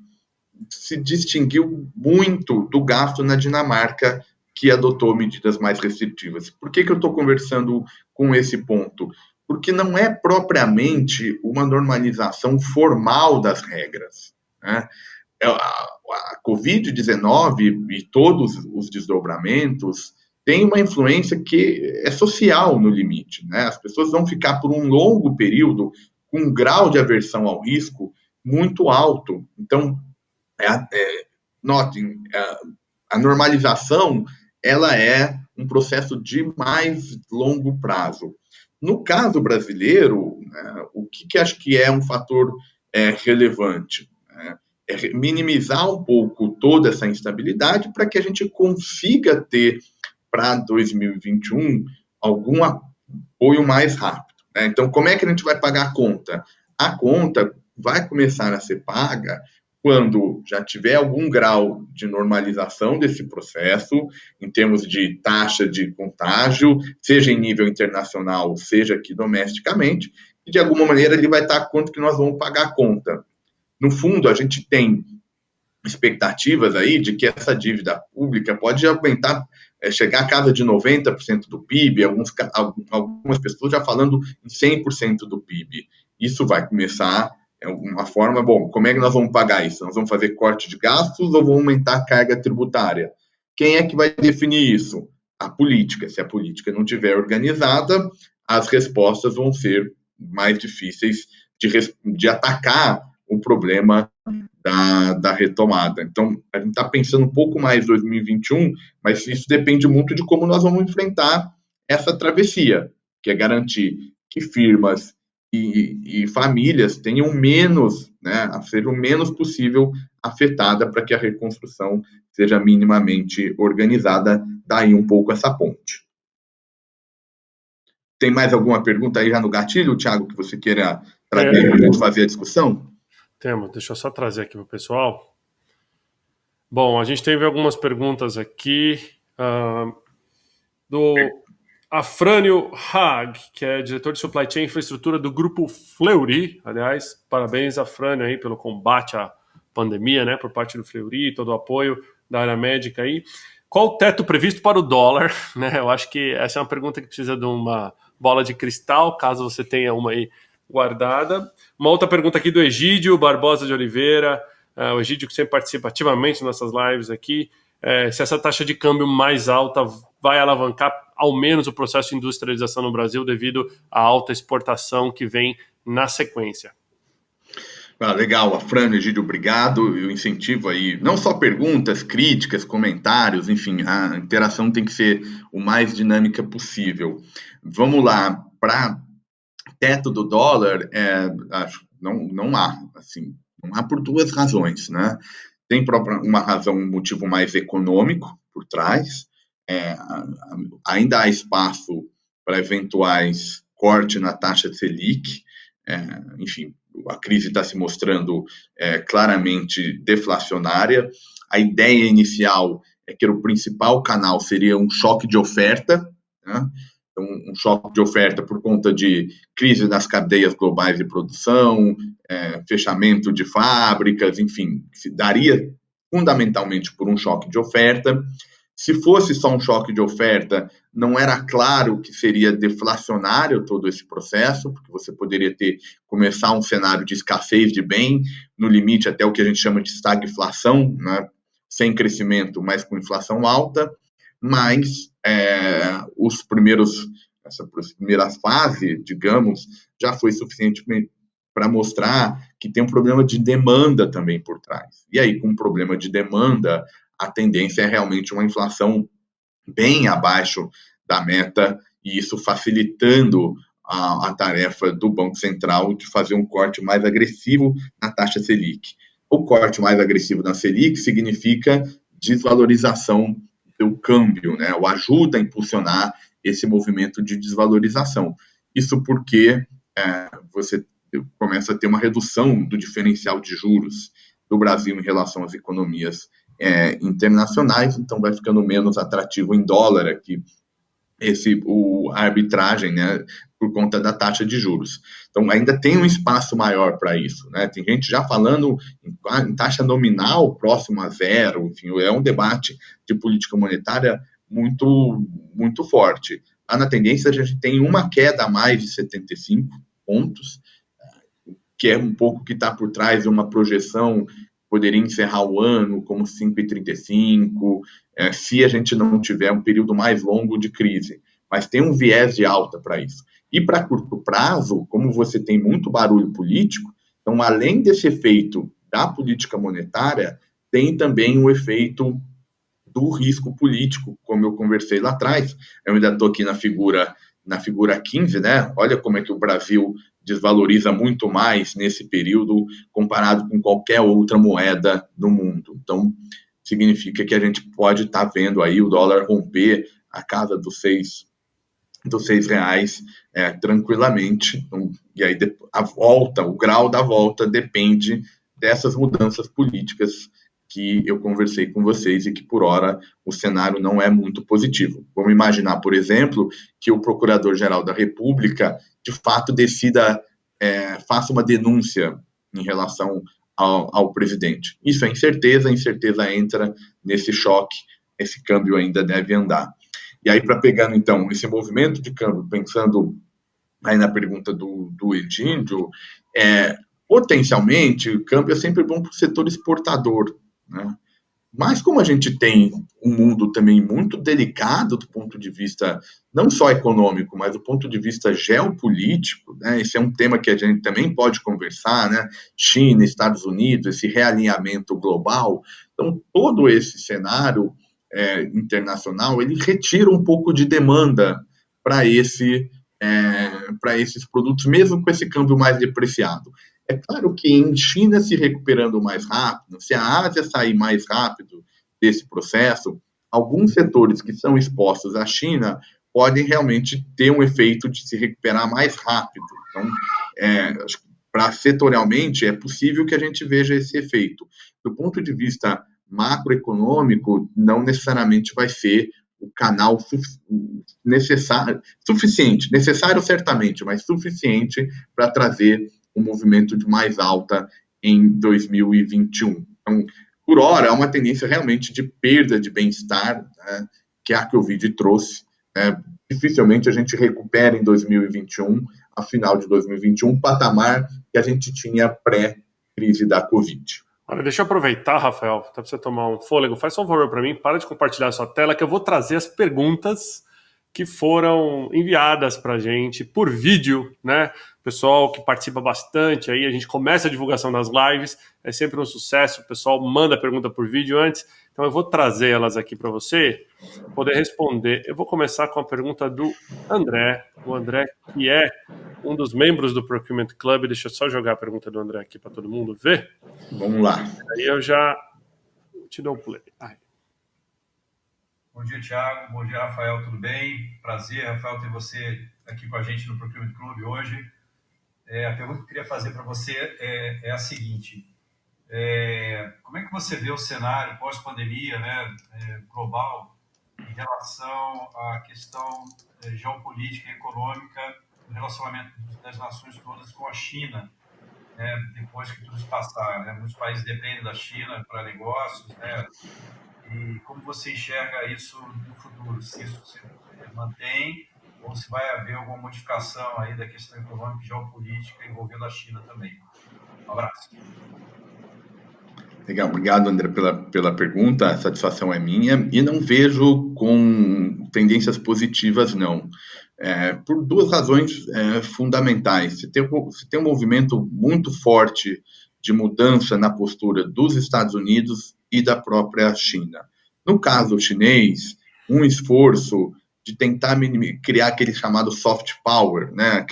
se distinguiu muito do gasto na Dinamarca, que adotou medidas mais restritivas. Por que eu estou conversando com esse ponto? Porque não é propriamente uma normalização formal das regras, né? A Covid-19 e todos os desdobramentos têm uma influência que é social no limite, né? As pessoas vão ficar por um longo período com um grau de aversão ao risco muito alto. Então, notem, a normalização ela é um processo de mais longo prazo. No caso brasileiro, né, o que acho que é um fator relevante? É minimizar um pouco toda essa instabilidade para que a gente consiga ter para 2021 algum apoio mais rápido, né? Então, como é que a gente vai pagar a conta? A conta vai começar a ser paga quando já tiver algum grau de normalização desse processo, em termos de taxa de contágio, seja em nível internacional, seja aqui domesticamente, e de alguma maneira ele vai estar quanto que nós vamos pagar a conta. No fundo, a gente tem expectativas aí de que essa dívida pública pode aumentar, chegar a casa de 90% do PIB, algumas pessoas já falando em 100% do PIB. Isso vai começar uma forma, bom, como é que nós vamos pagar isso? Nós vamos fazer corte de gastos ou vamos aumentar a carga tributária? Quem é que vai definir isso? A política. Se a política não estiver organizada, as respostas vão ser mais difíceis de atacar o problema da retomada. Então, a gente está pensando um pouco mais em 2021, mas isso depende muito de como nós vamos enfrentar essa travessia, que é garantir que firmas e famílias tenham menos, né, ser o menos possível afetada para que a reconstrução seja minimamente organizada. Daí um pouco essa ponte. Tem mais alguma pergunta aí já no gatilho, Thiago, que você queira trazer para a gente fazer a discussão? Temos, deixa eu só trazer aqui para o pessoal. Bom, a gente teve algumas perguntas aqui do Afrânio Haag, que é diretor de Supply Chain e Infraestrutura do Grupo Fleury. Aliás, parabéns, Afrânio, aí, pelo combate à pandemia, né, por parte do Fleury, todo o apoio da área médica aí. Qual o teto previsto para o dólar? Né? Eu acho que essa é uma pergunta que precisa de uma bola de cristal, caso você tenha uma aí guardada. Uma outra pergunta aqui do Egídio Barbosa de Oliveira, o Egídio que sempre participa ativamente nas nossas lives aqui, se essa taxa de câmbio mais alta vai alavancar ao menos o processo de industrialização no Brasil devido à alta exportação que vem na sequência. Legal, Afrânio, Egídio, obrigado. Eu incentivo aí, não só perguntas, críticas, comentários, enfim, a interação tem que ser o mais dinâmica possível. Vamos lá, para teto do dólar, acho não há, assim, não há por duas razões, né? Tem uma razão, um motivo mais econômico por trás, ainda há espaço para eventuais cortes na taxa Selic, enfim, a crise está se mostrando claramente deflacionária. A ideia inicial é que o principal canal seria um choque de oferta, né? Então, um choque de oferta por conta de crise nas cadeias globais de produção, fechamento de fábricas, enfim, se daria fundamentalmente por um choque de oferta. Se fosse só um choque de oferta, não era claro que seria deflacionário todo esse processo, porque você poderia começar um cenário de escassez de bem, no limite até o que a gente chama de estagflação, né? Sem crescimento, mas com inflação alta, mas essa primeira fase, digamos, já foi suficiente para mostrar que tem um problema de demanda também por trás. E aí, com um problema de demanda, a tendência é realmente uma inflação bem abaixo da meta, e isso facilitando a tarefa do Banco Central de fazer um corte mais agressivo na taxa Selic. O corte mais agressivo na Selic significa desvalorização do câmbio, né? O ajuda a impulsionar esse movimento de desvalorização. Isso porque você começa a ter uma redução do diferencial de juros do Brasil em relação às economias internacionais, então vai ficando menos atrativo em dólar aqui a arbitragem, né, por conta da taxa de juros. Então ainda tem um espaço maior para isso, né? Tem gente já falando em taxa nominal próximo a zero, enfim, é um debate de política monetária muito, muito forte. Lá na tendência a gente tem uma queda a mais de 75 pontos, que é um pouco que está por trás de uma projeção poderia encerrar o ano como 5,35, se a gente não tiver um período mais longo de crise. Mas tem um viés de alta para isso. E para curto prazo, como você tem muito barulho político, então, além desse efeito da política monetária, tem também o efeito do risco político, como eu conversei lá atrás. Eu ainda estou aqui na figura 15, né? Olha como é que o Brasil desvaloriza muito mais nesse período comparado com qualquer outra moeda do mundo. Então, significa que a gente pode estar vendo aí o dólar romper a casa dos R$ 6 tranquilamente. Então, e aí o grau da volta depende dessas mudanças políticas que eu conversei com vocês e que, por hora, o cenário não é muito positivo. Vamos imaginar, por exemplo, que o Procurador-Geral da República, de fato, faça uma denúncia em relação ao presidente. Isso é incerteza, a incerteza entra nesse choque, esse câmbio ainda deve andar. E aí, para pegando, então, esse movimento de câmbio, pensando aí na pergunta do Egídio, potencialmente, o câmbio é sempre bom para o setor exportador, né? Mas como a gente tem um mundo também muito delicado do ponto de vista não só econômico, mas do ponto de vista geopolítico, né? Esse é um tema que a gente também pode conversar, né? China, Estados Unidos, esse realinhamento global. Então, todo esse cenário internacional, ele retira um pouco de demanda para esses produtos, mesmo com esse câmbio mais depreciado. É claro que em China se recuperando mais rápido, se a Ásia sair mais rápido desse processo, alguns setores que são expostos à China podem realmente ter um efeito de se recuperar mais rápido. Então, setorialmente, é possível que a gente veja esse efeito. Do ponto de vista macroeconômico, não necessariamente vai ser o canal necessário certamente, mas suficiente para trazer um movimento de mais alta em 2021. Então, por hora, há uma tendência realmente de perda de bem-estar, né, que a Covid trouxe. Dificilmente a gente recupera em 2021, a final de 2021, o patamar que a gente tinha pré-crise da Covid. Olha, deixa eu aproveitar, Rafael, até para você tomar um fôlego. Faz só um favor para mim, para de compartilhar a sua tela, que eu vou trazer as perguntas que foram enviadas para a gente por vídeo, né? Pessoal que participa bastante aí, a gente começa a divulgação das lives, é sempre um sucesso, o pessoal manda a pergunta por vídeo antes, então eu vou trazer elas aqui para você poder responder. Eu vou começar com a pergunta do André, o André que é um dos membros do Procurement Club. Deixa eu só jogar a pergunta do André aqui para todo mundo ver. Vamos lá. Aí eu já te dou um play. Bom dia, Thiago. Bom dia, Rafael. Tudo bem? Prazer, Rafael, ter você aqui com a gente no Procurement Club hoje. A pergunta que eu queria fazer para você é a seguinte. Como é que você vê o cenário pós-pandemia, né, global em relação à questão geopolítica e econômica, do relacionamento das nações todas com a China, né, depois que tudo se passar, né? Muitos países dependem da China para negócios, né? E como você enxerga isso no futuro? Se isso se mantém ou se vai haver alguma modificação aí da questão econômica e geopolítica envolvendo a China também? Um abraço. Legal, obrigado, André, pela pergunta. A satisfação é minha e não vejo com tendências positivas, não. Por duas razões fundamentais. Se tem um movimento muito forte de mudança na postura dos Estados Unidos e da própria China. No caso chinês, um esforço de tentar criar aquele chamado soft power, né?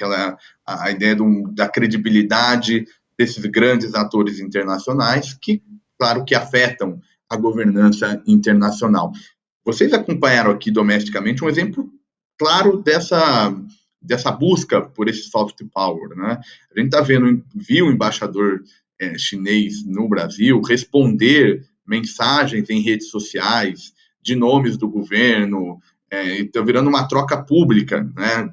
A ideia da credibilidade desses grandes atores internacionais que, claro, que afetam a governança internacional. Vocês acompanharam aqui domesticamente um exemplo claro dessa busca por esse soft power, né? A gente viu o embaixador chinês no Brasil responder mensagens em redes sociais de nomes do governo, está virando uma troca pública, né,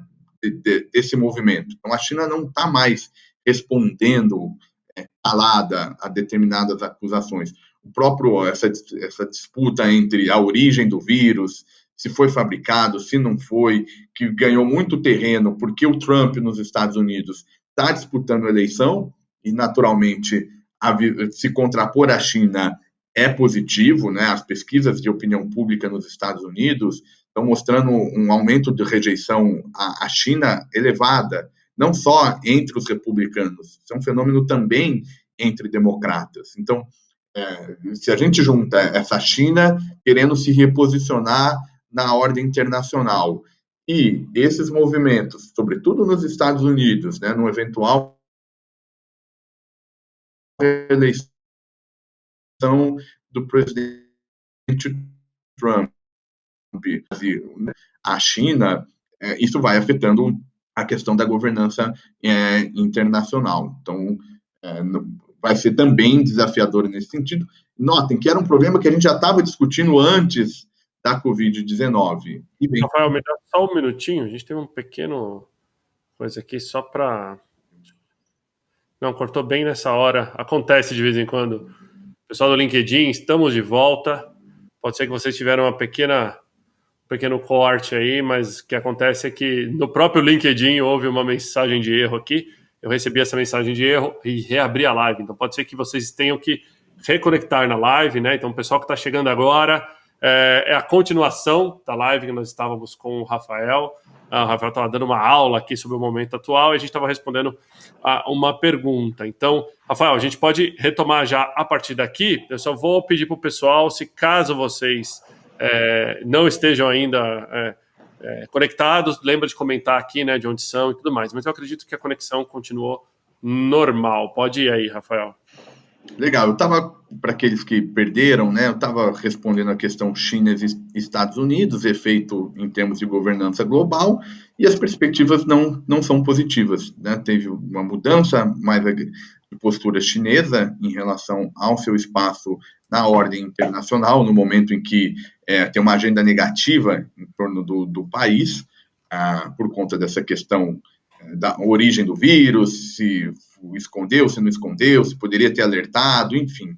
desse movimento. Então, a China não está mais respondendo calada a determinadas acusações. Essa disputa entre a origem do vírus, se foi fabricado, se não foi, que ganhou muito terreno porque o Trump nos Estados Unidos está disputando a eleição e, naturalmente, se contrapor à China é positivo, né? As pesquisas de opinião pública nos Estados Unidos estão mostrando um aumento de rejeição à China elevada, não só entre os republicanos, isso é um fenômeno também entre democratas. Então, se a gente junta essa China querendo se reposicionar na ordem internacional e esses movimentos, sobretudo nos Estados Unidos, né, no eventual eleição do presidente Trump, a China, isso vai afetando a questão da governança internacional. Então, vai ser também desafiador nesse sentido. Notem que era um problema que a gente já estava discutindo antes da Covid-19. Rafael, me dá só um minutinho, a gente tem um pequeno coisa aqui só para... Não, cortou bem nessa hora, acontece de vez em quando. Pessoal do LinkedIn, estamos de volta. Pode ser que vocês tiveram um pequeno corte aí, mas o que acontece é que no próprio LinkedIn houve uma mensagem de erro aqui. Eu recebi essa mensagem de erro e reabri a live. Então pode ser que vocês tenham que reconectar na live, né? Então o pessoal que está chegando agora é a continuação da live que nós estávamos com o Rafael. O Rafael estava dando uma aula aqui sobre o momento atual e a gente estava respondendo a uma pergunta. Então, Rafael, a gente pode retomar já a partir daqui. Eu só vou pedir para o pessoal, se caso vocês não estejam ainda conectados, lembra de comentar aqui, né, de onde são e tudo mais. Mas eu acredito que a conexão continuou normal. Pode ir aí, Rafael. Legal, eu estava, para aqueles que perderam, né, eu estava respondendo a questão China e Estados Unidos, efeito em termos de governança global, e as perspectivas não são positivas, né? Teve uma mudança mais de postura chinesa em relação ao seu espaço na ordem internacional, no momento em que tem uma agenda negativa em torno do país, por conta dessa questão da origem do vírus, se escondeu, se não escondeu, se poderia ter alertado, enfim,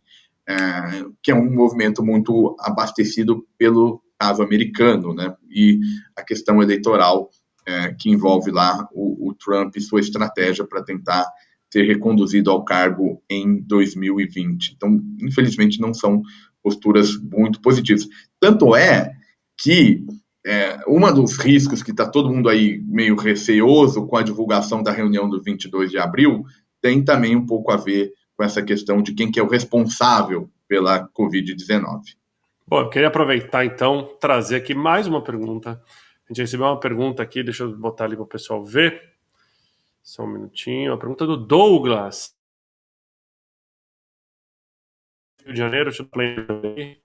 que é um movimento muito abastecido pelo caso americano, né? E a questão eleitoral que envolve lá o Trump e sua estratégia para tentar ser reconduzido ao cargo em 2020. Então, infelizmente, não são posturas muito positivas. Tanto é que um dos riscos que está todo mundo aí meio receoso com a divulgação da reunião do 22 de abril tem também um pouco a ver com essa questão de quem que é o responsável pela Covid-19. Bom, eu queria aproveitar, então, trazer aqui mais uma pergunta. A gente recebeu uma pergunta aqui, deixa eu botar ali para o pessoal ver. Só um minutinho. A pergunta do Douglas. Rio de Janeiro, deixa eu play aí.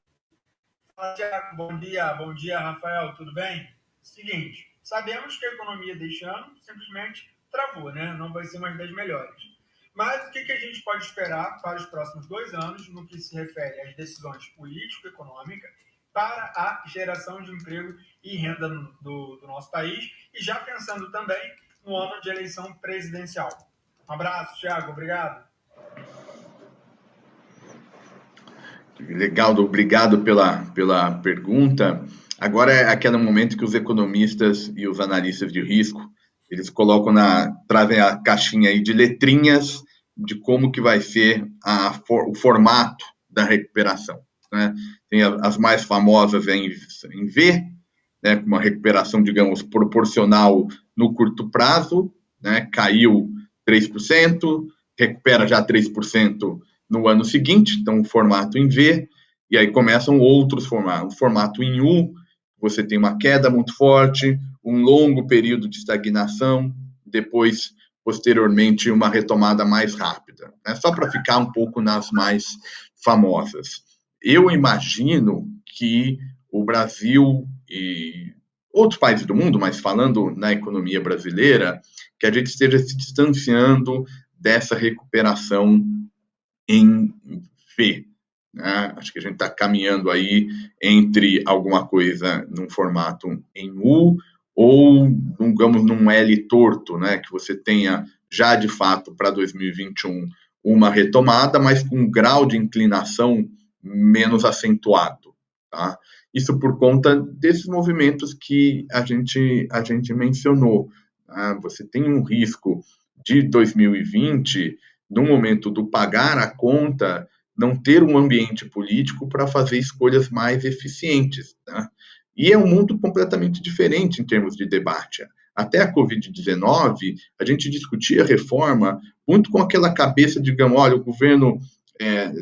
Fala, Tiago. Bom dia, Rafael, tudo bem? Seguinte, sabemos que a economia deste ano simplesmente travou, né? Não vai ser mais das melhores. Mas o que a gente pode esperar para os próximos 2 anos no que se refere às decisões político-econômicas para a geração de emprego e renda do nosso país e já pensando também no ano de eleição presidencial? Um abraço, Tiago. Obrigado. Legal, obrigado pela pergunta. Agora é aquele momento que os economistas e os analistas de risco, eles trazem a caixinha aí de letrinhas de como que vai ser o formato da recuperação, né? Tem as mais famosas em V, né, com uma recuperação, digamos, proporcional no curto prazo, né, caiu 3%, recupera já 3% no ano seguinte, então o formato em V, e aí começam outros formatos. O formato em U, você tem uma queda muito forte, um longo período de estagnação, depois, posteriormente, uma retomada mais rápida, né? Só para ficar um pouco nas mais famosas. Eu imagino que o Brasil e outros países do mundo, mas falando na economia brasileira, que a gente esteja se distanciando dessa recuperação em V, né? Acho que a gente está caminhando aí entre alguma coisa num formato em U ou, digamos, num L torto, né? Que você tenha já de fato para 2021 uma retomada, mas com um grau de inclinação menos acentuado, tá? Isso por conta desses movimentos que a gente mencionou, tá? Você tem um risco de 2020, no momento do pagar a conta, não ter um ambiente político para fazer escolhas mais eficientes, tá? E é um mundo completamente diferente em termos de debate. Até a Covid-19, a gente discutia reforma muito com aquela cabeça, digamos, olha, o governo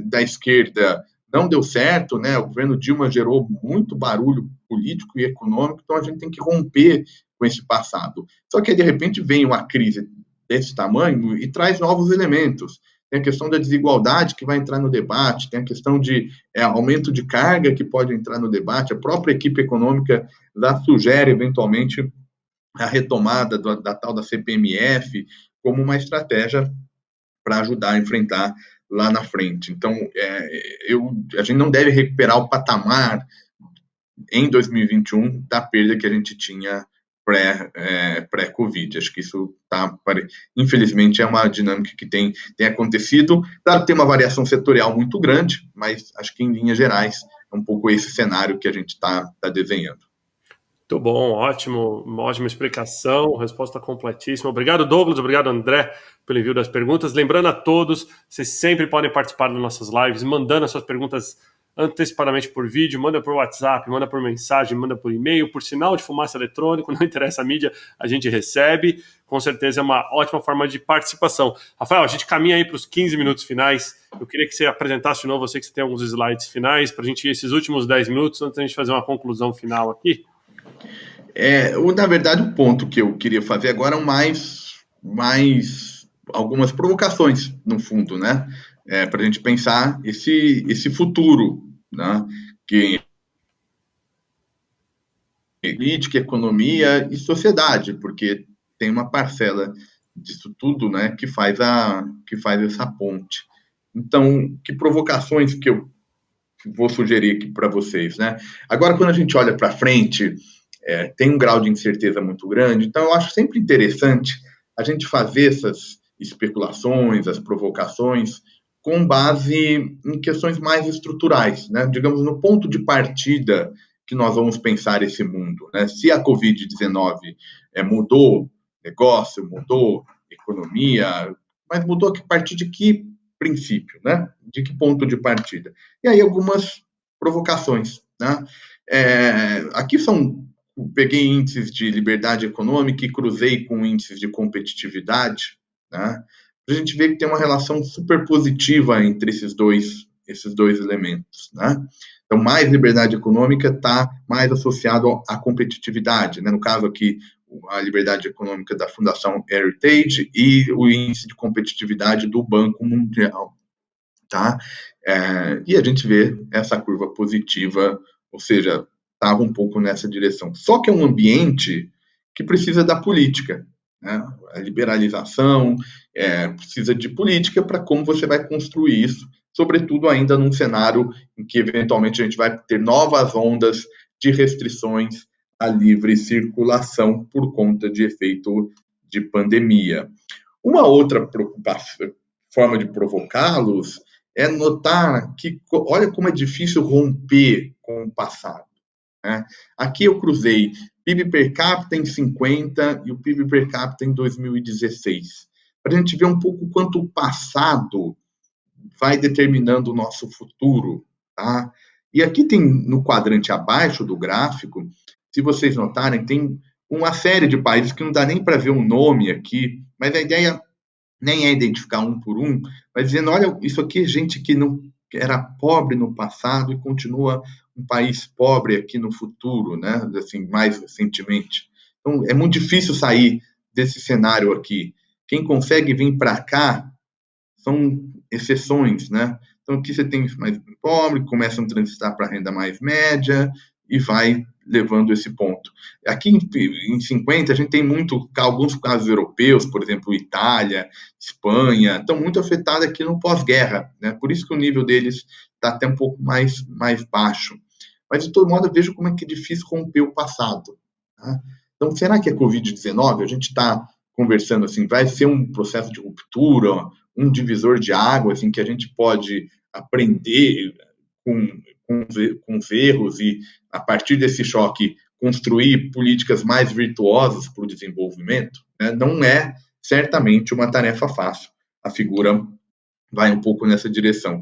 da esquerda não deu certo, né? O governo Dilma gerou muito barulho político e econômico, então a gente tem que romper com esse passado. Só que, de repente, vem uma crise desse tamanho e traz novos elementos. Tem a questão da desigualdade que vai entrar no debate, tem a questão de aumento de carga que pode entrar no debate, a própria equipe econômica lá sugere, eventualmente, a retomada da tal da CPMF como uma estratégia para ajudar a enfrentar lá na frente. Então, a gente não deve recuperar o patamar em 2021 da perda que a gente tinha pré-Covid. Acho que isso infelizmente, é uma dinâmica que tem acontecido. Claro, tem uma variação setorial muito grande, mas acho que, em linhas gerais, é um pouco esse cenário que a gente está desenhando. Muito bom, ótimo, uma ótima explicação, resposta completíssima. Obrigado, Douglas, obrigado, André, pelo envio das perguntas. Lembrando a todos, vocês sempre podem participar das nossas lives, mandando as suas perguntas antecipadamente por vídeo, manda por WhatsApp, manda por mensagem, manda por e-mail, por sinal de fumaça eletrônico, não interessa a mídia, a gente recebe. Com certeza é uma ótima forma de participação. Rafael, a gente caminha aí para os 15 minutos finais. Eu queria que você apresentasse de novo, você que você tem alguns slides finais, para a gente ir esses últimos 10 minutos, antes da gente fazer uma conclusão final aqui. Na verdade, o ponto que eu queria fazer agora é mais algumas provocações, no fundo, né? Para a gente pensar esse futuro, né? Que política, economia e sociedade, porque tem uma parcela disso tudo, né, que faz essa ponte. Então, que provocações que eu vou sugerir aqui para vocês, né? Agora, quando a gente olha para frente, tem um grau de incerteza muito grande, então eu acho sempre interessante a gente fazer especulações, as provocações, com base em questões mais estruturais, né? Digamos, no ponto de partida que nós vamos pensar esse mundo, né? Se a Covid-19 mudou negócio, mudou economia, mas mudou a partir de que princípio, né? De que ponto de partida? E aí algumas provocações, né? Aqui peguei índices de liberdade econômica e cruzei com índices de competitividade, né? Para a gente ver que tem uma relação super positiva entre esses dois elementos, né? Então, mais liberdade econômica está mais associado à competitividade, né? No caso aqui, a liberdade econômica da Fundação Heritage e o índice de competitividade do Banco Mundial, tá? E a gente vê essa curva positiva, ou seja, estava um pouco nessa direção. Só que é um ambiente que precisa da política, né? A liberalização precisa de política para como você vai construir isso, sobretudo ainda num cenário em que eventualmente a gente vai ter novas ondas de restrições à livre circulação por conta de efeito de pandemia. Uma outra forma de provocá-los é notar que, olha como é difícil romper com o passado, né? Aqui eu cruzei PIB per capita em 50 e o PIB per capita em 2016, para a gente ver um pouco quanto o passado vai determinando o nosso futuro, tá? E aqui tem, no quadrante abaixo do gráfico, se vocês notarem, tem uma série de países que não dá nem para ver um nome aqui, mas a ideia nem é identificar um por um, mas dizendo, olha, isso aqui é gente que não era pobre no passado e continua um país pobre aqui no futuro, né? Assim, mais recentemente. Então, é muito difícil sair desse cenário aqui. Quem consegue vir para cá são exceções, né? Então, aqui você tem mais pobre, começam a transitar para a renda mais média e vai levando esse ponto. Aqui em 50, a gente tem alguns casos europeus, por exemplo, Itália, Espanha, estão muito afetados aqui no pós-guerra, né? Por isso que o nível deles está até um pouco mais baixo. Mas, de todo modo, eu vejo como é que é difícil romper o passado, tá? Então, será que a Covid-19, a gente está conversando assim, vai ser um processo de ruptura, um divisor de água, assim, que a gente pode aprender com os erros e, a partir desse choque, construir políticas mais virtuosas para o desenvolvimento, né? Não é certamente uma tarefa fácil. A figura vai um pouco nessa direção.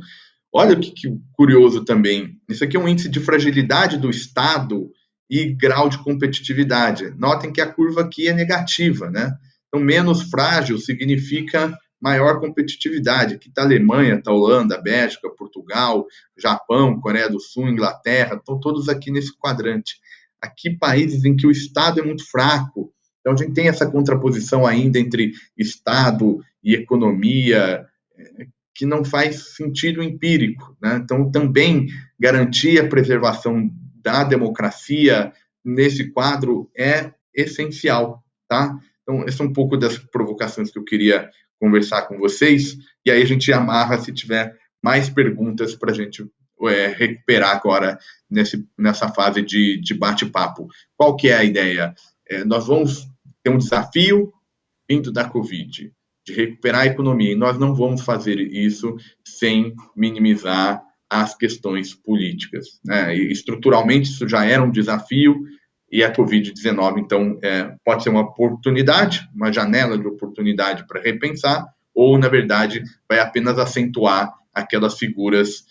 Olha que curioso também. Isso aqui é um índice de fragilidade do Estado e grau de competitividade. Notem que a curva aqui é negativa, né? Então, menos frágil significa maior competitividade. Aqui está a Alemanha, está a Holanda, Bélgica, Portugal, Japão, Coreia do Sul, Inglaterra, estão todos aqui nesse quadrante. Aqui, países em que o Estado é muito fraco. Então, a gente tem essa contraposição ainda entre Estado e economia, que não faz sentido empírico, né? Então, também garantir a preservação da democracia nesse quadro é essencial, tá? Então, essas são um pouco das provocações que eu queria conversar com vocês, e aí a gente amarra se tiver mais perguntas para a gente recuperar agora nessa fase de bate-papo. Qual que é a ideia? Nós vamos ter um desafio vindo da Covid, de recuperar a economia, e nós não vamos fazer isso sem minimizar as questões políticas, né? E, estruturalmente, isso já era um desafio, e a Covid-19, então, pode ser uma oportunidade, uma janela de oportunidade para repensar, ou, na verdade, vai apenas acentuar aquelas figuras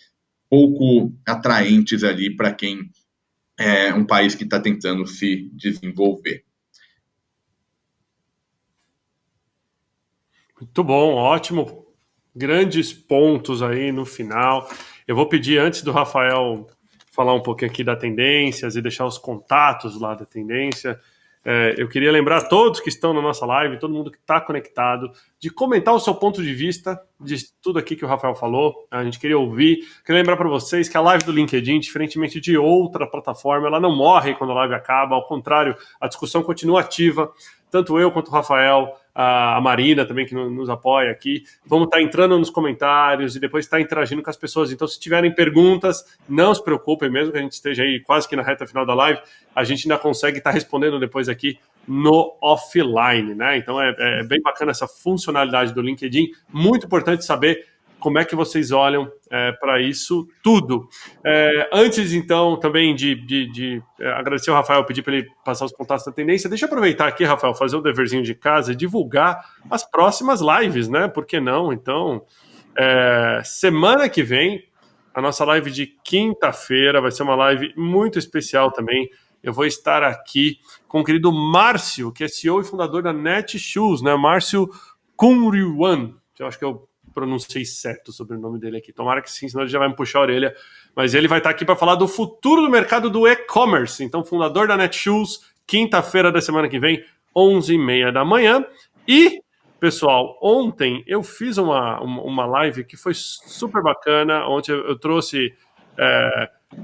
pouco atraentes ali para quem é um país que está tentando se desenvolver. Muito bom, ótimo. Grandes pontos aí no final. Eu vou pedir, antes do Rafael falar um pouquinho aqui da Tendências e deixar os contatos lá da Tendência, eu queria lembrar a todos que estão na nossa live, todo mundo que está conectado, de comentar o seu ponto de vista de tudo aqui que o Rafael falou. A gente queria ouvir. Queria lembrar para vocês que a live do LinkedIn, diferentemente de outra plataforma, ela não morre quando a live acaba. Ao contrário, a discussão continua ativa. Tanto eu quanto o Rafael, a Marina também, que nos apoia aqui, vamos estar entrando nos comentários e depois estar interagindo com as pessoas. Então, se tiverem perguntas, não se preocupem, mesmo que a gente esteja aí quase que na reta final da live, a gente ainda consegue estar respondendo depois aqui no offline, né? Então é bem bacana essa funcionalidade do LinkedIn, muito importante saber como é que vocês olham para isso tudo. Antes, então, também de agradecer o Rafael, pedir para ele passar os contatos da tendência, deixa eu aproveitar aqui, Rafael, fazer o deverzinho de casa e divulgar as próximas lives, né? Por que não? Então, semana que vem, a nossa live de quinta-feira vai ser uma live muito especial também. Eu vou estar aqui com o querido Márcio, que é CEO e fundador da Netshoes, né? Márcio Kunriwan. Eu acho que eu pronunciei certo sobre o sobrenome dele aqui. Tomara que sim, senão ele já vai me puxar a orelha. Mas ele vai estar aqui para falar do futuro do mercado do e-commerce. Então, fundador da Netshoes, quinta-feira da semana que vem, 11h30 da manhã. E, pessoal, ontem eu fiz uma live que foi super bacana. Ontem eu trouxe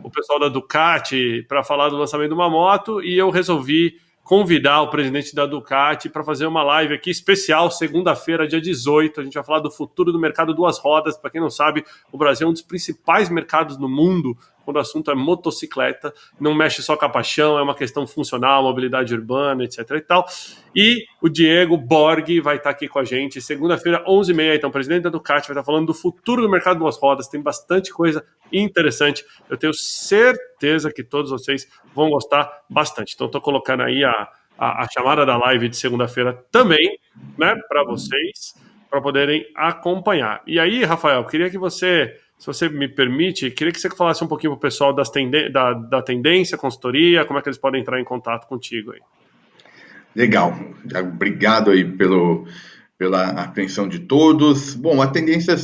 o pessoal da Ducati para falar do lançamento de uma moto e eu resolvi convidar o presidente da Ducati para fazer uma live aqui especial, segunda-feira, dia 18. A gente vai falar do futuro do mercado duas rodas. Para quem não sabe, o Brasil é um dos principais mercados no mundo quando o assunto é motocicleta. Não mexe só com a paixão, é uma questão funcional, mobilidade urbana, etc. e tal. E o Diego Borg vai estar aqui com a gente segunda-feira, 11h30. Então, o presidente da Ducati vai estar falando do futuro do mercado duas rodas. Tem bastante coisa interessante. Eu tenho certeza que todos vocês vão gostar bastante. Então, estou colocando aí a chamada da live de segunda-feira também, né, para vocês, para poderem acompanhar. E aí, Rafael, queria que você, se você me permite, queria que você falasse um pouquinho para o pessoal da tendência, consultoria, como é que eles podem entrar em contato contigo aí. Legal. Obrigado aí pela atenção de todos. Bom, a tendência,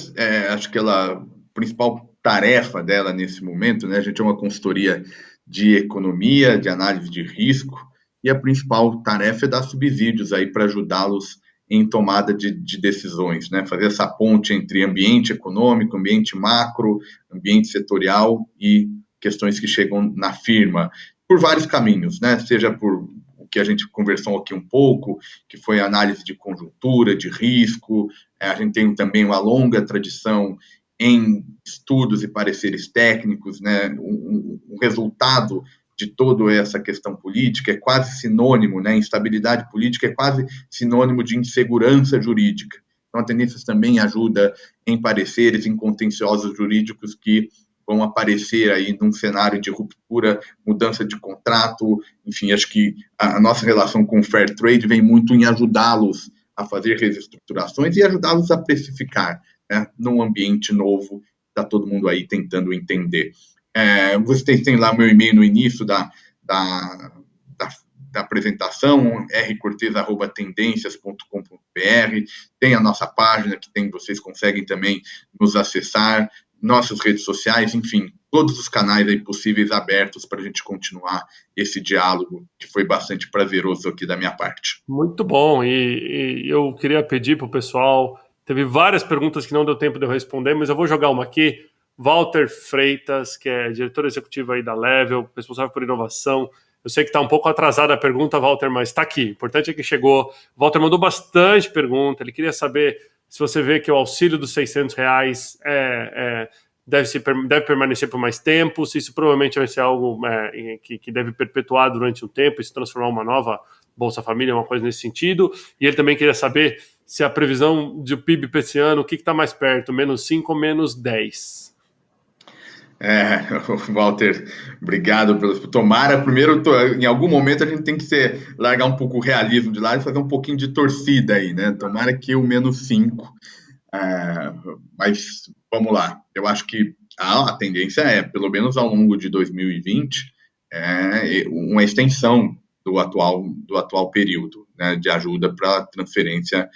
acho que a principal tarefa dela nesse momento, né? A gente é uma consultoria de economia, de análise de risco, e a principal tarefa é dar subsídios aí para ajudá-los em tomada de decisões, né? Fazer essa ponte entre ambiente econômico, ambiente macro, ambiente setorial e questões que chegam na firma, por vários caminhos, né? Seja por o que a gente conversou aqui um pouco, que foi a análise de conjuntura, de risco, a gente tem também uma longa tradição em estudos e pareceres técnicos, né? Um resultado de toda essa questão política é quase sinônimo, né? Instabilidade política é quase sinônimo de insegurança jurídica. Então, a tendência também ajuda em pareceres, em contenciosos jurídicos que vão aparecer aí num cenário de ruptura, mudança de contrato, enfim, acho que a nossa relação com o Fair Trade vem muito em ajudá-los a fazer reestruturações e ajudá-los a precificar, né, num ambiente novo, está todo mundo aí tentando entender. Vocês têm lá meu e-mail no início da apresentação, rcortez@tendencias.com.br, tem a nossa página que vocês conseguem também nos acessar, nossas redes sociais, enfim, todos os canais aí possíveis abertos para a gente continuar esse diálogo, que foi bastante prazeroso aqui da minha parte. Muito bom, e eu queria pedir para o pessoal, teve várias perguntas que não deu tempo de eu responder, mas eu vou jogar uma aqui. Walter Freitas, que é diretor executivo aí da Level, responsável por inovação. Eu sei que está um pouco atrasada a pergunta, Walter, mas está aqui. O importante é que chegou. O Walter mandou bastante pergunta. Ele queria saber se você vê que o auxílio dos R$600 deve permanecer por mais tempo, se isso provavelmente vai ser algo que deve perpetuar durante um tempo e se transformar em uma nova Bolsa Família, uma coisa nesse sentido. E ele também queria saber se a previsão de PIB para esse ano, o que está mais perto, -5 ou -10? Walter, obrigado pelo. Tomara, primeiro, em algum momento a gente tem que largar um pouco o realismo de lado e fazer um pouquinho de torcida aí, né? Tomara que o -5, mas vamos lá. Eu acho que a tendência pelo menos ao longo de 2020, uma extensão do atual período, né, de ajuda para transferência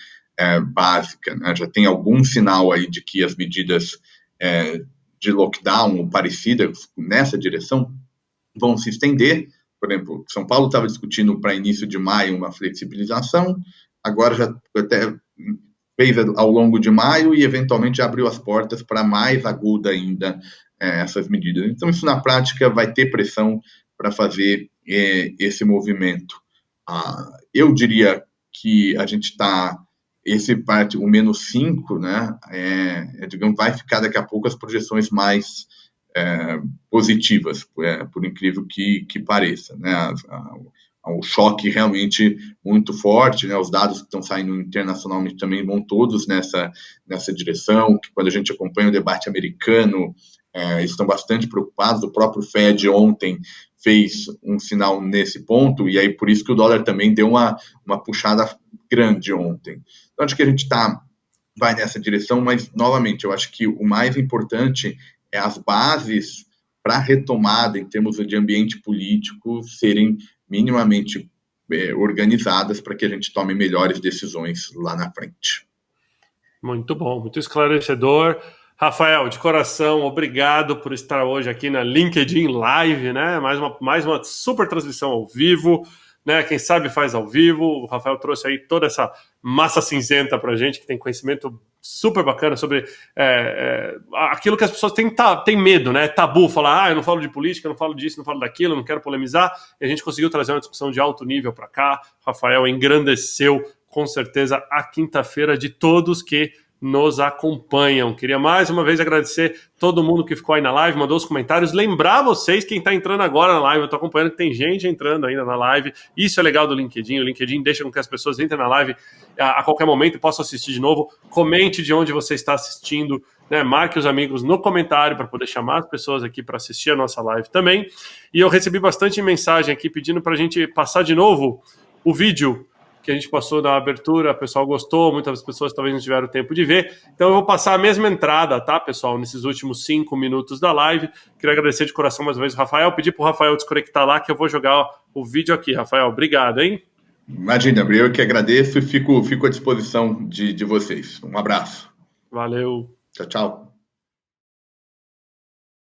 básica, né? Já tem algum sinal aí de que as medidas de lockdown ou parecidas nessa direção vão se estender. Por exemplo, São Paulo estava discutindo para início de maio uma flexibilização, agora já até fez ao longo de maio e eventualmente abriu as portas para mais aguda ainda essas medidas. Então, isso na prática vai ter pressão para fazer esse movimento. Eu diria que a gente está... o -5, né, digamos, vai ficar daqui a pouco as projeções mais positivas, por incrível que pareça, né, um choque realmente muito forte, né? Os dados que estão saindo internacionalmente também vão todos nessa direção, que quando a gente acompanha o debate americano, eles estão bastante preocupados. O próprio Fed ontem fez um sinal nesse ponto, e aí por isso que o dólar também deu uma puxada grande ontem. Então, acho que a gente vai nessa direção, mas, novamente, eu acho que o mais importante é as bases para a retomada em termos de ambiente político serem minimamente organizadas para que a gente tome melhores decisões lá na frente. Muito bom, muito esclarecedor. Rafael, de coração, obrigado por estar hoje aqui na LinkedIn Live, né? Mais uma super transmissão ao vivo, né? Quem sabe faz ao vivo. O Rafael trouxe aí toda essa massa cinzenta pra gente, que tem conhecimento super bacana sobre aquilo que as pessoas têm medo, né? Tabu, falar, eu não falo de política, eu não falo disso, não falo daquilo, eu não quero polemizar. E a gente conseguiu trazer uma discussão de alto nível para cá. Rafael engrandeceu, com certeza, a quinta-feira de todos que nos acompanham. Queria mais uma vez agradecer todo mundo que ficou aí na live, mandou os comentários, lembrar vocês, quem está entrando agora na live, eu estou acompanhando que tem gente entrando ainda na live, isso é legal do LinkedIn, o LinkedIn deixa com que as pessoas entrem na live a qualquer momento e possam assistir de novo, comente de onde você está assistindo, né? Marque os amigos no comentário para poder chamar as pessoas aqui para assistir a nossa live também, e eu recebi bastante mensagem aqui pedindo para a gente passar de novo o vídeo que a gente passou na abertura, o pessoal gostou, muitas pessoas talvez não tiveram tempo de ver, então eu vou passar a mesma entrada, tá, pessoal, nesses últimos 5 minutos da live. Queria agradecer de coração mais uma vez o Rafael, pedir pro Rafael desconectar lá, que eu vou jogar o vídeo aqui. Rafael, obrigado, hein? Imagina, eu que agradeço e fico à disposição de vocês. Um abraço. Valeu. Tchau, tchau.